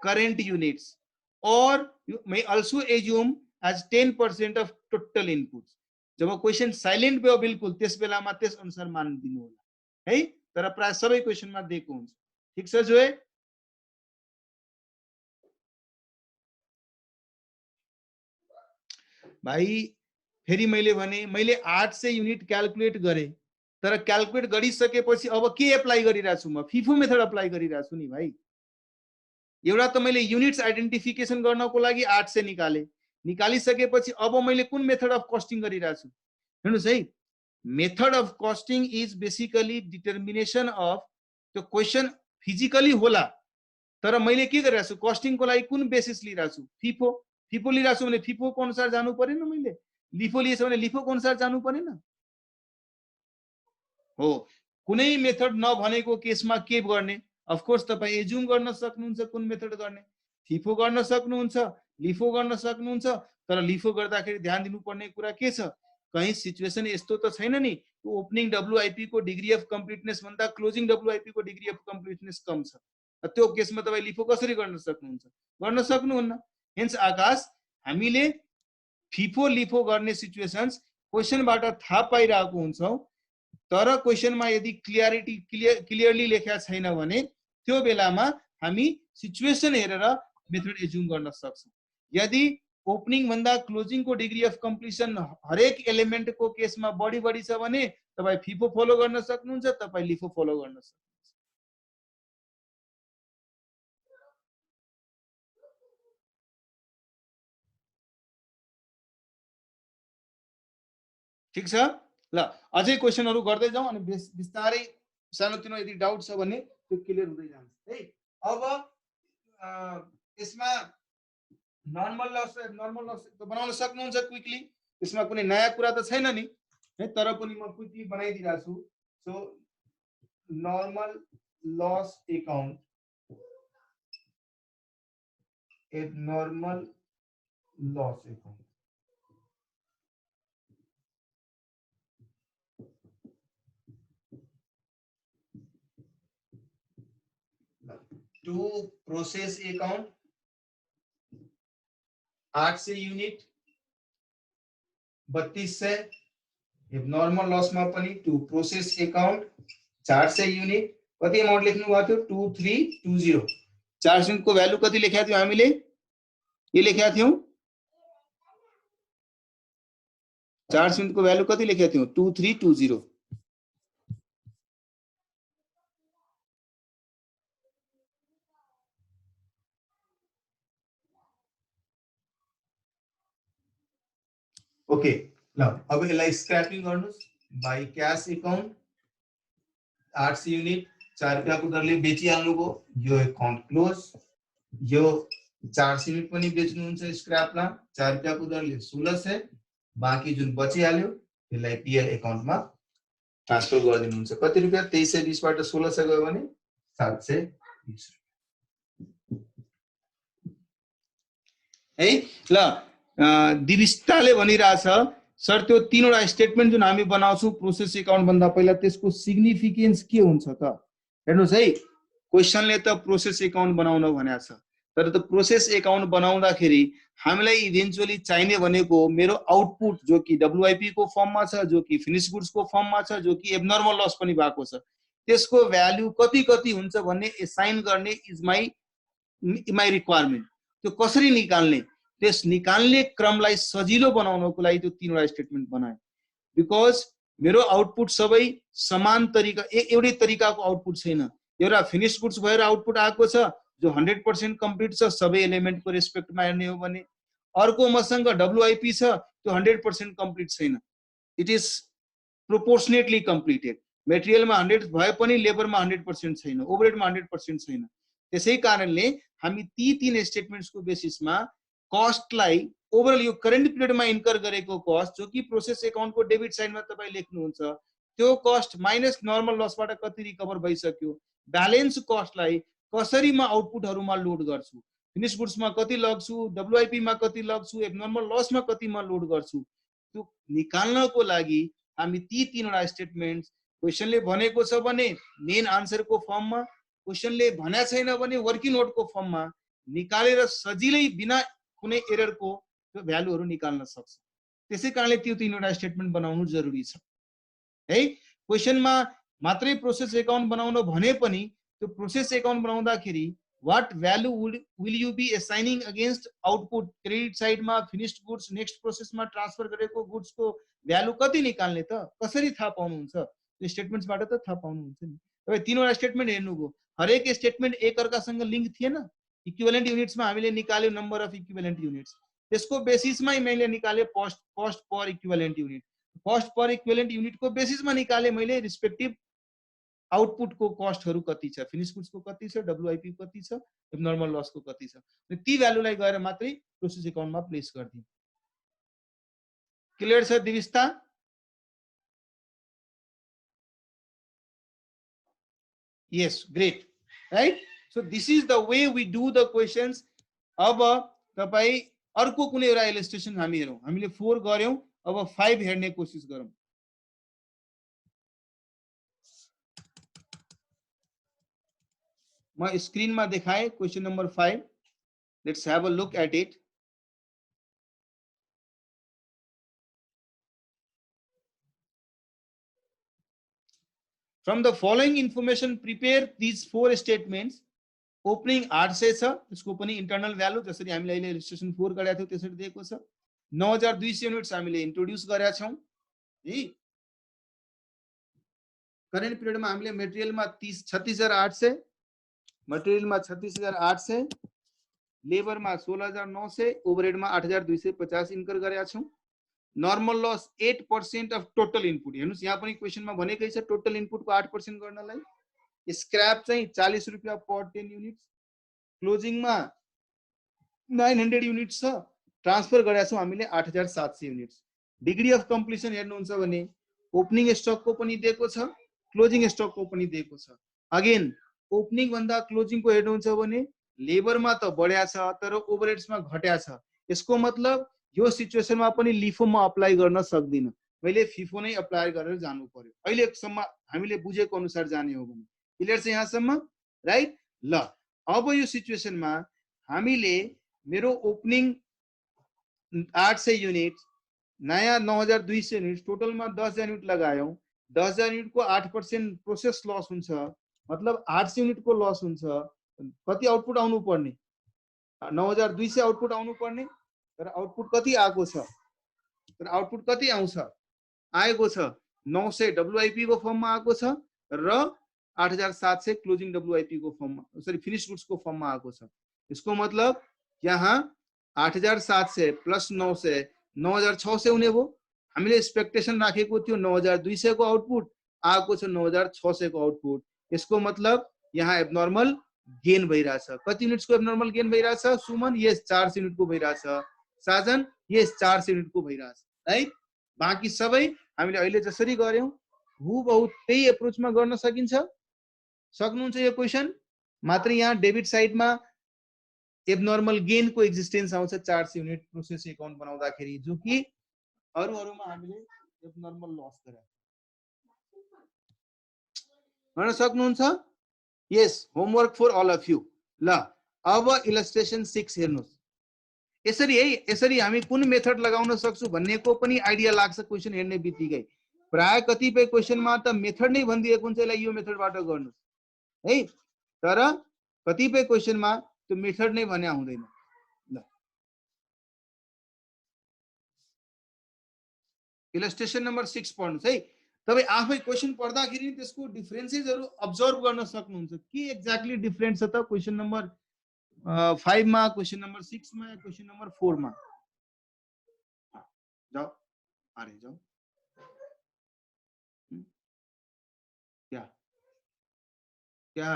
current units or you may also assume as 10% of total inputs जब क्वेशन साइलेन्ट भयो बिल्कुल त्यस बेलामा त्यस अनुसार मान दिनु होला है तर प्राय सबै क्वेशनमा दिएको हुन्छ ठीक छ जोए भाइ फेरि मैले भने मैले 800 युनिट क्याल्कुलेट गरे तर क्याल्कुलेट गरिसकेपछि अब के एप्लाई गरिरहेछु म फिफो मेथड अप्लाई गरिरहेछु नि भाइ एउटा त मैले युनिट्स आइडेन्टिफिकेसन गर्नको लागि 800 निकाले निकालिसकेपछि अब मैले कुन मेथड अफ कस्टिङ गरिरहेछु हेर्नुस् है method of costing is basically determination of त्यो क्वेशन फिजिकली होला तर मैले के गरिरहेछु कस्टिङको लागि कुन बेसिस लिइरहेछु फिफो फिफो लिइरहेछु भने फिफो को अनुसार जानु पर्दैन मैले लिफो लिएछ भने लिफो को अनुसार जानु पर्दैन हो कुनै मेथड नभनेको केसमा के गर्ने अफ कोर्स तपाई एज्युम गर्न सक्नुहुन्छ कुन मेथड गर्ने फिफो गर्न सक्नुहुन्छ लिफो गर्न सक्नुहुन्छ तर लिफो गर्दाखेरि ध्यान दिनुपर्ने कुरा के छ कहीं सिचुएसन यस्तो त छैन नि ओपनिङ डब्ल्युआइपी को डिग्री अफ कम्प्लिटनेस भन्दा क्लोजिङ डब्ल्युआइपी को डिग्री अफ कम्प्लिटनेस कम छ त्यो केसमा तपाई लिफो कसरी गर्न सक्नुहुन्छ गर्न सक्नुहुन्न हेन्स आकाश हामीले फिफो लिफो गर्ने सिचुएसन्स क्वेसनबाट थाहा पाइरहेको हुन्छौँ, तर क्वेसनमा यदि क्लियरली लेखेको छैन भने त्यो बेलामा हामी सिचुएसन हेरेर मेथड एज्युम गर्न सक्छौँ। यदि ओपनिङ भन्दा क्लोजिङ को डिग्री अफ कम्प्लिसन हरेक एलिमेन्ट को केसमा बढी छ भने तपाई फिफो फलो गर्न सक्नुहुन्छ, तपाई लिफो फलो गर्न सक्नुहुन्छ। ठीक छ ल, अझै क्वेसनहरु गर्दै जाउँ अनि बिस्तारै सानोतिनो यदि डाउट छ भने त्यो क्लियर हुँदै जान्छ है। अब यसमा नर्मल लस बनाउन सक्नुहुन्छ क्विकली, यसमा कुनै नयाँ कुरा त छैन नि है, तर पनि म क्विकली बनाइदिरहेको छु। So normal loss account, abnormal loss account, to process account 800 unit 3200, abnormal लसमा पनि टू प्रोसेस अकाउन्ट 400 युनिट कति अमाउन्ट लेख्नु भएको थियो 2320। 400 को भ्यालु कति लेखेका थियौं हामीले, के लेखेका थियौं 400 को भ्यालु कति लेखेका थियौं 2320। ओके ल, अब यसलाई स्क्रैपिङ गर्नुस्। बाई क्याश अकाउन्ट 800 युनिट 4 रुपैयाँको दरले बेचिहाल्नुभयो, यो अकाउन्ट क्लोज। यो 400 युनिट पनि बेच्नुहुन्छ स्क्रैपमा 4 रुपैयाँको दरले 1600, बाँकी जुन बचिहाल्यो त्यसलाई पीएल अकाउन्टमा ट्रान्सफर गरिदिनुहुन्छ। कति रुपैयाँ 2320 बाट 1600 गयो भने 720 है। ल दिविष्टाले भनिरहेछ सर त्यो तीनवटा स्टेटमेन्ट जुन हामी बनाउँछौं प्रोसेस अकाउन्ट भन्दा पहिला त्यसको सिग्निफिकेन्स के हुन्छ त? हेर्नुस् है, क्वेशनले त प्रोसेस अकाउन्ट बनाउन भनेको छ, तर त्यो प्रोसेस अकाउन्ट बनाउँदाखेरि हामीलाई इभेन्चुअली चाहिने भनेको मेरो आउटपुट जो कि डब्ल्युआईपी को फर्ममा छ, जो कि फिनिश गुड्स को फर्ममा छ, जो कि एबनर्मल लस पनि भएको छ, त्यसको भ्यालु कति कति हुन्छ भन्ने एसाइन गर्ने इज माई रिक्वायरमेन्ट। त्यो कसरी निकाल्ने, त्यस निकाल्ने क्रमलाई सजिलो बनाउनको लागि त्यो तीनवटा स्टेटमेन्ट बनाए। बिकज मेरो आउटपुट सबै समान तरिका एउटै तरिकाको आउटपुट छैन। एउटा फिनिश गुड्स भएर आउटपुट आएको छ जो 100% कम्प्लिट छ सबै एलिमेन्टको रेस्पेक्टमा हेर्ने हो भने, अर्को मसँग डब्ल्युआईपी छ त्यो 100% कम्प्लिट छैन, इट इज प्रोपोर्सनेटली कम्प्लिटेड। मेटेरियलमा 100 भए पनि लेबरमा 100% छैन, ओभरहेडमा 100% छैन। त्यसै कारणले हामी ती तीन स्टेटमेन्ट्सको बेसिसमा कस्टलाई ओभरअल यो करेन्ट पिरियडमा इन्कर गरेको कस्ट जो कि प्रोसेस अकाउन्टको डेबिट साइडमा तपाईं लेख्नुहुन्छ, त्यो कस्ट माइनस नर्मल लसबाट कति रिकभर भइसक्यो, ब्यालेन्स कस्टलाई कसरी म आउटपुटहरुमा लोड गर्छु, फिनिश गुड्समा कति लग्छु, डब्ल्युआईपी मा कति लग्छु, एबनर्मल लसमा कति म लोड गर्छु, त्यो निकाल्नको लागि हामी ती तीनवटा स्टेटमेन्ट्स क्वेशनले भनेको छ भने मेन आन्सरको फर्ममा, क्वेशनले भनेको छैन भने वर्किङ नोटको फर्ममा निकालेर सजिलै बिना कुनै एररको त्यो भ्यालुहरु निकाल्न सक्छ। त्यसै कारणले त्यो तीनवटा स्टेटमेन्ट बनाउनु जरुरी छ है। क्वेशनमा मात्रै प्रोसेस अकाउन्ट बनाउन भने पनि त्यो प्रोसेस अकाउन्ट बनाउँदाखेरि what value will you be assigning against output, credit साइडमा फिनिश्ड गुड्स नेक्स्ट प्रोसेसमा ट्रान्सफर गरेको गुड्सको भ्यालु कति निकाल्ने त कसरी थाहा पाउनुहुन्छ, त्यो स्टेटमेन्ट्सबाट त थाहा पाउनुहुन्छ नि। तपाईं तीनवटा स्टेटमेन्ट हेर्नुभयो, हरेक स्टेटमेन्ट एकअर्कासँग लिंक थिएन। इक्विभ्यालेन्ट युनिट्समा हामीले निकाल्यो नम्बर अफ इक्विभ्यालेन्ट युनिट्स, त्यसको बेसिसमै मैले निकाले कस्ट पर इक्विभ्यालेन्ट युनिट, कस्ट पर इक्विभ्यालेन्ट युनिटको बेसिसमा निकाले मैले रिस्पेक्टिभ आउटपुटको कस्टहरु कति छ, फिनिश गुड्सको कति छ, डब्ल्युआईपी कति छ, एबनर्मल लसको कति छ, ती भ्यालुलाई गएर मात्रै प्रोसेस अकाउन्टमा प्लेस गर्दिनु। क्लियर छ दिविष्टा? Yes, great, right? So this is the way we do the questions. अब तपाई अर्को कुनै एउटा इलस्ट्रेसन हामी हेरौं, हामीले 4 गर्यौं, अब 5 हेर्ने कोशिश गरौं। म स्क्रिनमा देखाए question number 5, let's have a look at it. From the following information prepare these 4 statements. Opening 800 छ, त्यसको पनि इन्टरनल भ्यालु जसरी हामीले अहिले इलिस्ट्रेसन 4 गरेका थियौँ त्यसरी दिएको छ। 9200 युनिट्स हामीले इन्ट्रोड्युस गरेका छौँ है। करेन्ट पिरियडमा हामीले मेटेरियलमा 36,800, मटेरियलमा 36,800, लेबरमा 16,900, ओभरहेडमा 8,250 इन्कर गरेका छौँ। Normal loss 8% of total input. हेर्नुस् यहाँ पनि क्वेशनमा भनेकै छ टोटल इनपुटको 8% गर्नलाई। स्क्रैप चाहिँ 40 रुपैयाँ पर 10 युनिट्स। क्लोजिङमा 900 युनिट्स छ, ट्रान्सफर गरेका छौँ हामीले 8,700 युनिट्स। डिग्री अफ कम्प्लिसन हेर्नुहुन्छ भने ओपनिङ स्टकको पनि दिएको छ, क्लोजिङ स्टकको पनि दिएको छ। अगेन ओपनिङ भन्दा क्लोजिङको हेर्नुहुन्छ भने लेबरमा त बढ्या छ तर ओभरहेड्समा घट्या छ। यसको मतलब यो सिचुएसनमा पनि लिफो म अप्लाई गर्न सक्दिनँ, मैले फिफो नै अप्लाई गरेर जानु पर्यो। अहिलेसम्म हामीले बुझेको अनुसार जाने हो भने क्लियर छ यहाँसम्म, राइट। ल अब यो सिचुएसनमा हामीले मेरो ओपनिङ 800 युनिट, नयाँ 9200 युनिट, टोटलमा 10,000 युनिट लगायौँ। 10,000 युनिटको 8% प्रोसेस लस हुन्छ, मतलब 800 युनिटको लस हुन्छ। कति आउटपुट आउनु पर्ने? 9200 आउटपुट आउनु पर्ने, तर आउटपुट कति आएको छ? तर आउटपुट कति आउँछ? आएको छ 900 WIP को फर्ममा आएको छ र 8,700 क्लोजिङ WIP को फर्ममा, सरी फिनिश गुड्स को फर्ममा आएको छ। यसको मतलब यहाँ 8,700 प्लस 900 9,600 हुने भयो। हामीले एक्सपेक्टेसन राखेको थियो 9,200 को आउटपुट, आएको छ 9,600 को आउटपुट। यसको मतलब यहाँ एबनर्मल गेन भइरहेछ। कति युनिट्सको एबनर्मल गेन भइरहेछ सुमन? यस 400 युनिटको भइरहेछ। साजन? यस 400 युनिटको भइरहेछ, राइट। बाँकी सबै हामीले अहिले जसरी गर्यौं हुबहु त्यही एप्रोचमा गर्न सकिन्छ। सक्नुहुन्छ यो क्वेशन? मात्र यहाँ डेबिट साइडमा एबनर्मल गेन को एक्जिस्टेन्स आउँछ 400 युनिट प्रोसेस अकाउन्ट बनाउँदाखेरि, जो कि अरूमा हामीले एबनर्मल लस गरे। गर्न सक्नुहुन्छ? Yes, homework for all of you. ल अब इलस्ट्रेसन 6 हेर्नुस्। यसरी है, यसरी हामी कुन मेथड लगाउन सक्छु भन्नेको पनि आइडिया लाग्छ क्वेशन हेर्ने बित्तिकै। प्राय कतिपय क्वेशनमा त मेथड नै भनिदिएको हुन्छ, यसलाई यो मेथडबाट गर्नुस् है, तर कतिपय क्वेशनमा त्यो मेथड नै भन्या हुँदैन। ल इलस्ट्रेसन नम्बर 6 पढ्नुस् है। तपाई आफै क्वेशन पढ्दाखेरि त्यसको डिफरेन्सेसहरु अब्जर्भ गर्न सक्नुहुन्छ। के एक्ज्याक्टली डिफरेन्ट छ त क्वेशन नम्बर 5 मा, क्वेशन नम्बर 6 मा, क्वेशन नम्बर 4 मा? जाओ अरे जाओ। क्या क्या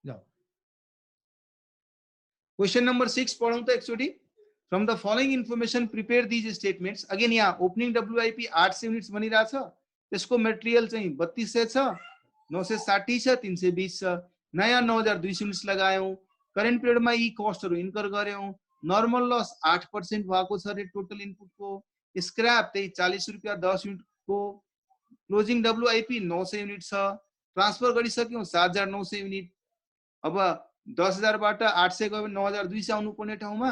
जाओ। क्वेशन नंबर 6 पढौं त एकचोटी। From the following information prepare these statements. Again यहाँ ओपनिङ WIP 800 युनिट्स भनिरहेछ, त्यसको मटेरियल चाहिँ 3200 छ, 960 छ, 320 छ। नयाँ 9200 युनिट्स लगायौं। करेन्ट पिरियडमा यी कस्टहरु इन्कर गर्यौं। नर्मल लस 8% भएको छ रे टोटल इनपुटको। स्क्रैप त्यही 40 रुपैयाँ 10 युनिटको। क्लोजिङ WIP 900 युनिट छ, ट्रान्सफर गरिसक्यौं 7,900 युनिट। अब 10,000 बाट 800 गयो भने 9,200 आउनु पर्ने ठाउँमा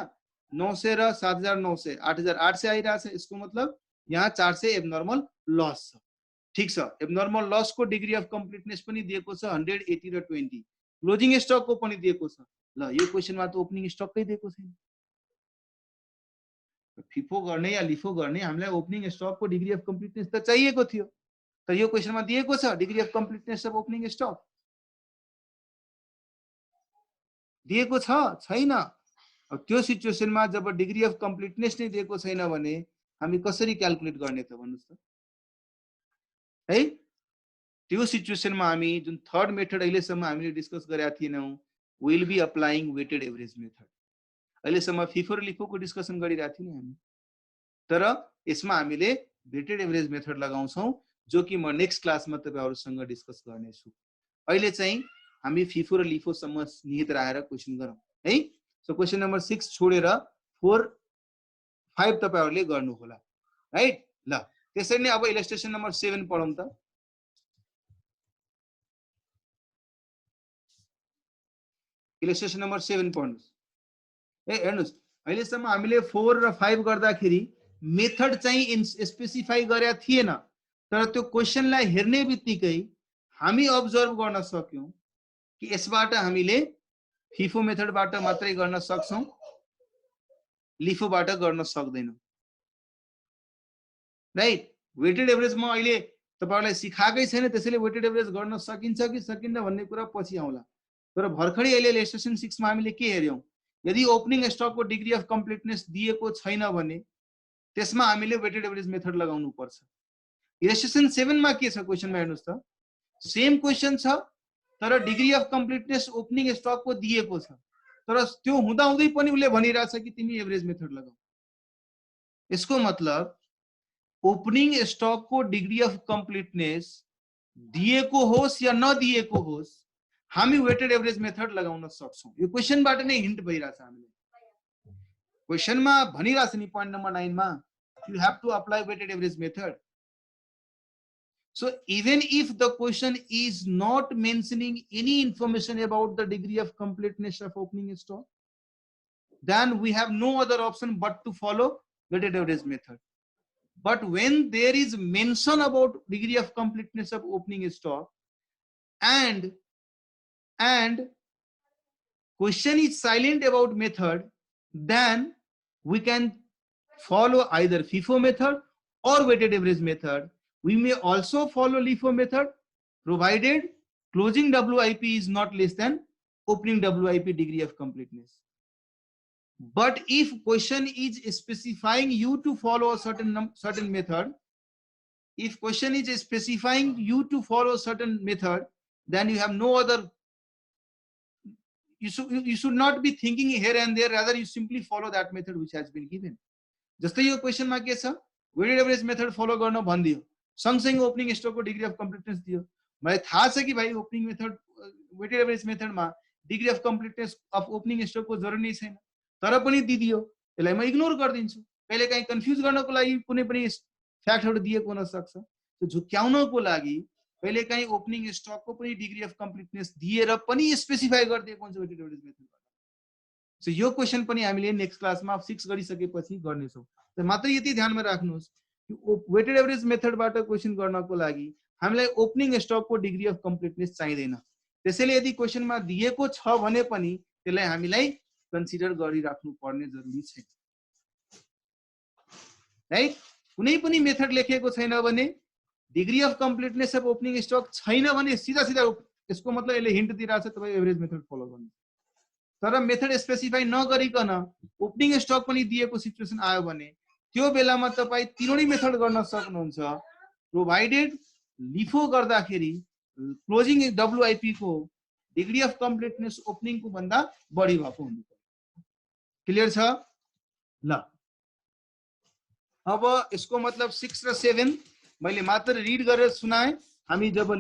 900 र 7,900 8,800 आइरहेछ। यसको मतलब यहाँ 400 एबनर्मल लस छ। ठीक छ, एबनर्मल लस को डिग्री अफ कम्प्लिटनेस पनि दिएको छ 100, 80 र 20। क्लोजिङ स्टक को पनि दिएको छ। ल यो क्वेशनमा त ओपनिङ स्टककै दिएको छैन। फिफो गर्ने या लिफो गर्ने हामीलाई ओपनिङ स्टक को डिग्री अफ कम्प्लिटनेस त चाहिएको थियो, तर यो क्वेशनमा दिएको छ degree of completeness of opening stock दिएको छ छैन। अब त्यो सिचुएसनमा जब डिग्री अफ कम्प्लिटनेस नै दिएको छैन भने हामी कसरी क्याल्कुलेट गर्ने त भन्नुस् त है। त्यो सिचुएसनमा हामी जुन थर्ड मेथड अहिलेसम्म हामीले डिस्कस गरेका थिएनौं, will be applying weighted average method. अहिलेसम्म फिफो र लिफो को डिस्कसन गरिरहेका थियौं हामी, तर यसमा हामीले वेटेड एभरेज मेथड लगाउँछौं, जो कि म नेक्स्ट क्लासमा तपाईहरुसँग डिस्कस गर्नेछु। अहिले चाहिँ हामी फिफो र लिफो सम्म निहित राखेर क्वेशन गरौँ है। सो क्वेशन नम्बर 6 छोडेर 4 5 तपाईहरुले गर्नु होला, राइट। ल त्यसरी नै अब इलस्ट्रेसन नम्बर 7 पढौं त। इलस्ट्रेसन नम्बर 7 पढ्नुस्। हेर्नुस्, अहिलेसम्म हामीले 4 र 5 गर्दाखेरि मेथड चाहिँ स्पेसिफाई गरेका थिएन, तर त्यो क्वेशनलाई हेर्ने बित्तिकै हामी अब्जर्भ गर्न सक्यौं कि यसबाट हामीले फिफो मेथडबाट मात्रै गर्न सक्छौं, लिफोबाट गर्न सक्दैनौं। राइट, वेटेड एभरेजमा अहिले तपाईहरुलाई सिकाएकै छैन, त्यसैले वेटेड एभरेज गर्न सकिन्छ कि सकिन्न भन्ने कुरा पछि आउला। तर भर्खरै अहिले इलस्ट्रेसन 6 मा हामीले के हेर्यौं, यदि ओपनिङ स्टकको डिग्री अफ कम्प्लिटनेस दिएको छैन भने त्यसमा हामीले वेटेड एभरेज मेथड लगाउनु पर्छ। इलस्ट्रेसन 7 मा के छ क्वेशनमा हेर्नुस् त, सेम क्वेशन छ तर डिग्री अफ कम्प्लिटनेस ओपनिङ स्टकको दिएको छ, तर त्यो हुँदा हुँदै पनि उले भनिरहेछ कि तिमी एभरेज मेथड लगाऊ। यसको मतलब ओपनिङ स्टकको डिग्री अफ कम्प्लिटनेस दिएको होस् या नदिएको होस् हामी वेटेड एभरेज मेथड लगाउन सक्छौं। यो क्वेशनबाट नै हिन्ट भइरहेछ हामीले। क्वेशनमा भनिरहेछ नि पोइन्ट नम्बर 9 मा, you have to apply weighted average method. So even if the question is not mentioning any information about the degree of completeness of opening stock, then we have no other option but to follow weighted average method. But when there is mention about degree of completeness of opening stock and question is silent about method, then we can follow either FIFO method or weighted average method. We may also follow LIFO method provided closing WIP is not less than opening WIP degree of completeness. But if question is specifying you to follow a certain method, if question is specifying you to follow a certain method, then you have no other, you should not be thinking here and there, rather you simply follow that method which has been given. जस्तै यो क्वेशनमा के छ, weighted average method follow गर्न भनिदियो, सँगसँगै opening स्टकको degree of कम्प्लिटनेस दियो। मलाई थाहा छ कि भाइ ओपनिङ मेथड वेटेड एभरेज मेथडमा degree of completeness of opening स्टकको जरुरी नै छैन, तर पनि दिदियो, यसलाई म इग्नोर गर्दिन्छु। कहिले काहीँ कन्फ्युज गर्नको लागि कुनै पनि फ्याक्टहरु दिएको हुन सक्छ, त्यो झुक्क्याउनको लागि कहिले काहीँ ओपनिङ स्टकको पनि डिग्री अफ कम्प्लिटनेस दिएर पनि स्पेसिफाई गरिदिएको हुन्छ वेटेड एभरेज मेथडबाट। सो यो क्वेशन पनि हामीले नेक्स्ट क्लासमा 6 गरिसकेपछि गर्नेछौं। त मात्र यति ध्यानमा राख्नुस्, वेटेड एभरेज मेथडबाट क्वेशन गर्नको लागि हामीलाई ओपनिङ स्टकको डिग्री अफ कम्प्लिटनेस चाहिदैन। त्यसैले यदि क्वेशनमा दिएको छ भने पनि त्यसलाई हामीलाई कन्सिडर गरिराख्नु पर्ने जरुरी छैन। राइट, कुनै पनि मेथड लेखेको छैन भने degree of completeness of opening stock छैन भने सीधा सीधा यसको मतलब यसले हिन्ट दिइराछ तपाई एभरेज मेथड फलो गर्नु। तर मेथड स्पेसिफाई नगरिकन ओपनिङ स्टक पनि दिएको सिचुएसन आयो भने त्यो बेलामा तपाई तीनवटै मेथड गर्न सक्नुहुन्छ, प्रोभाइडेड लिफो गर्दाखेरि क्लोजिङ WIP को डिग्री अफ कम्प्लिटनेस ओपनिङ को भन्दा बढी भएको हुनु पर्यो। क्लियर छ ल। अब यसको मतलब 6 र 7 मैले मात्र रिड गरेर सुनाए, हामी जब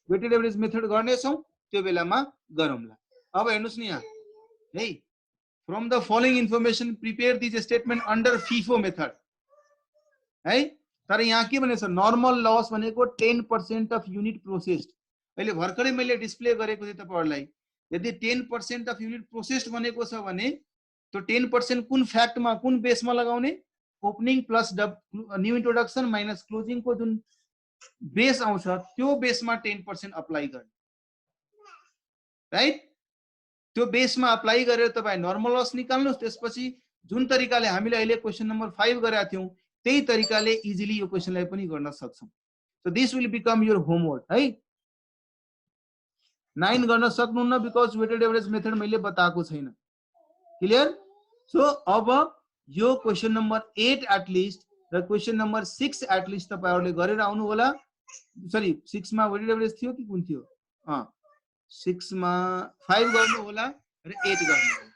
वेटेड एभरेज मेथड गर्ने छौं त्यो बेलामा गरौँला। अब हेर्नुस् नि यहाँ, hey, from the following information prepare this statement under FIFO method है। तर यहाँ के भनेछ, नर्मल लस भनेको 10% अफ युनिट प्रोसेस्ड। अहिले भर्खरै मैले डिस्प्ले गरेको थिएँ तपाईहरुलाई, यदि 10% अफ युनिट प्रोसेस्ड भनेको छ भने त्यो 10% कुन फ्याक्टमा कुन बेसमा लगाउने, opening plus new introduction minus closing को जुन बेस आउँछ त्यो बेसमा 10% अप्लाई गर्ने। राइट, त्यो बेसमा अप्लाई गरेर तपाई नर्मल लस निकाल्नुस्। त्यसपछि जुन तरिकाले हामीले अहिले क्वेशन नम्बर 5 गरेका थियौं त्यही तरिकाले इजिली यो क्वेशनलाई पनि गर्न सक्छौं। So this will become your homework है। 9 गर्न सक्नुहुन्न बिकज वेटेड एभरेज मेथड मैले बताएको छैन। क्लियर। सो अब यो क्वेशन नम्बर 8 एटलिस्ट र क्वेशन नम्बर 6 एटलिस्ट तपाईहरुले गरेर आउनु होला। सरी 6 मा वेटेड एभरेज थियो कि कुन थियो, 6 मा 5 गर्नु होला र 8 गर्नु होला।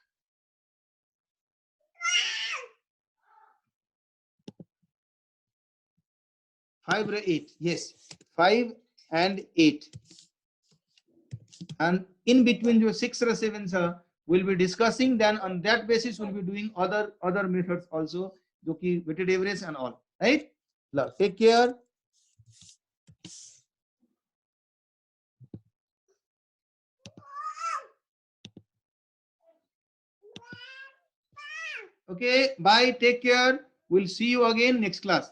Five or 8, yes, 5 and 8, and in between your 6 or 7 we'll be discussing. Then on that basis we'll be doing other methods also, जो कि weighted average and all. Right? Take care. Okay, bye. Take care. We'll see you again next class.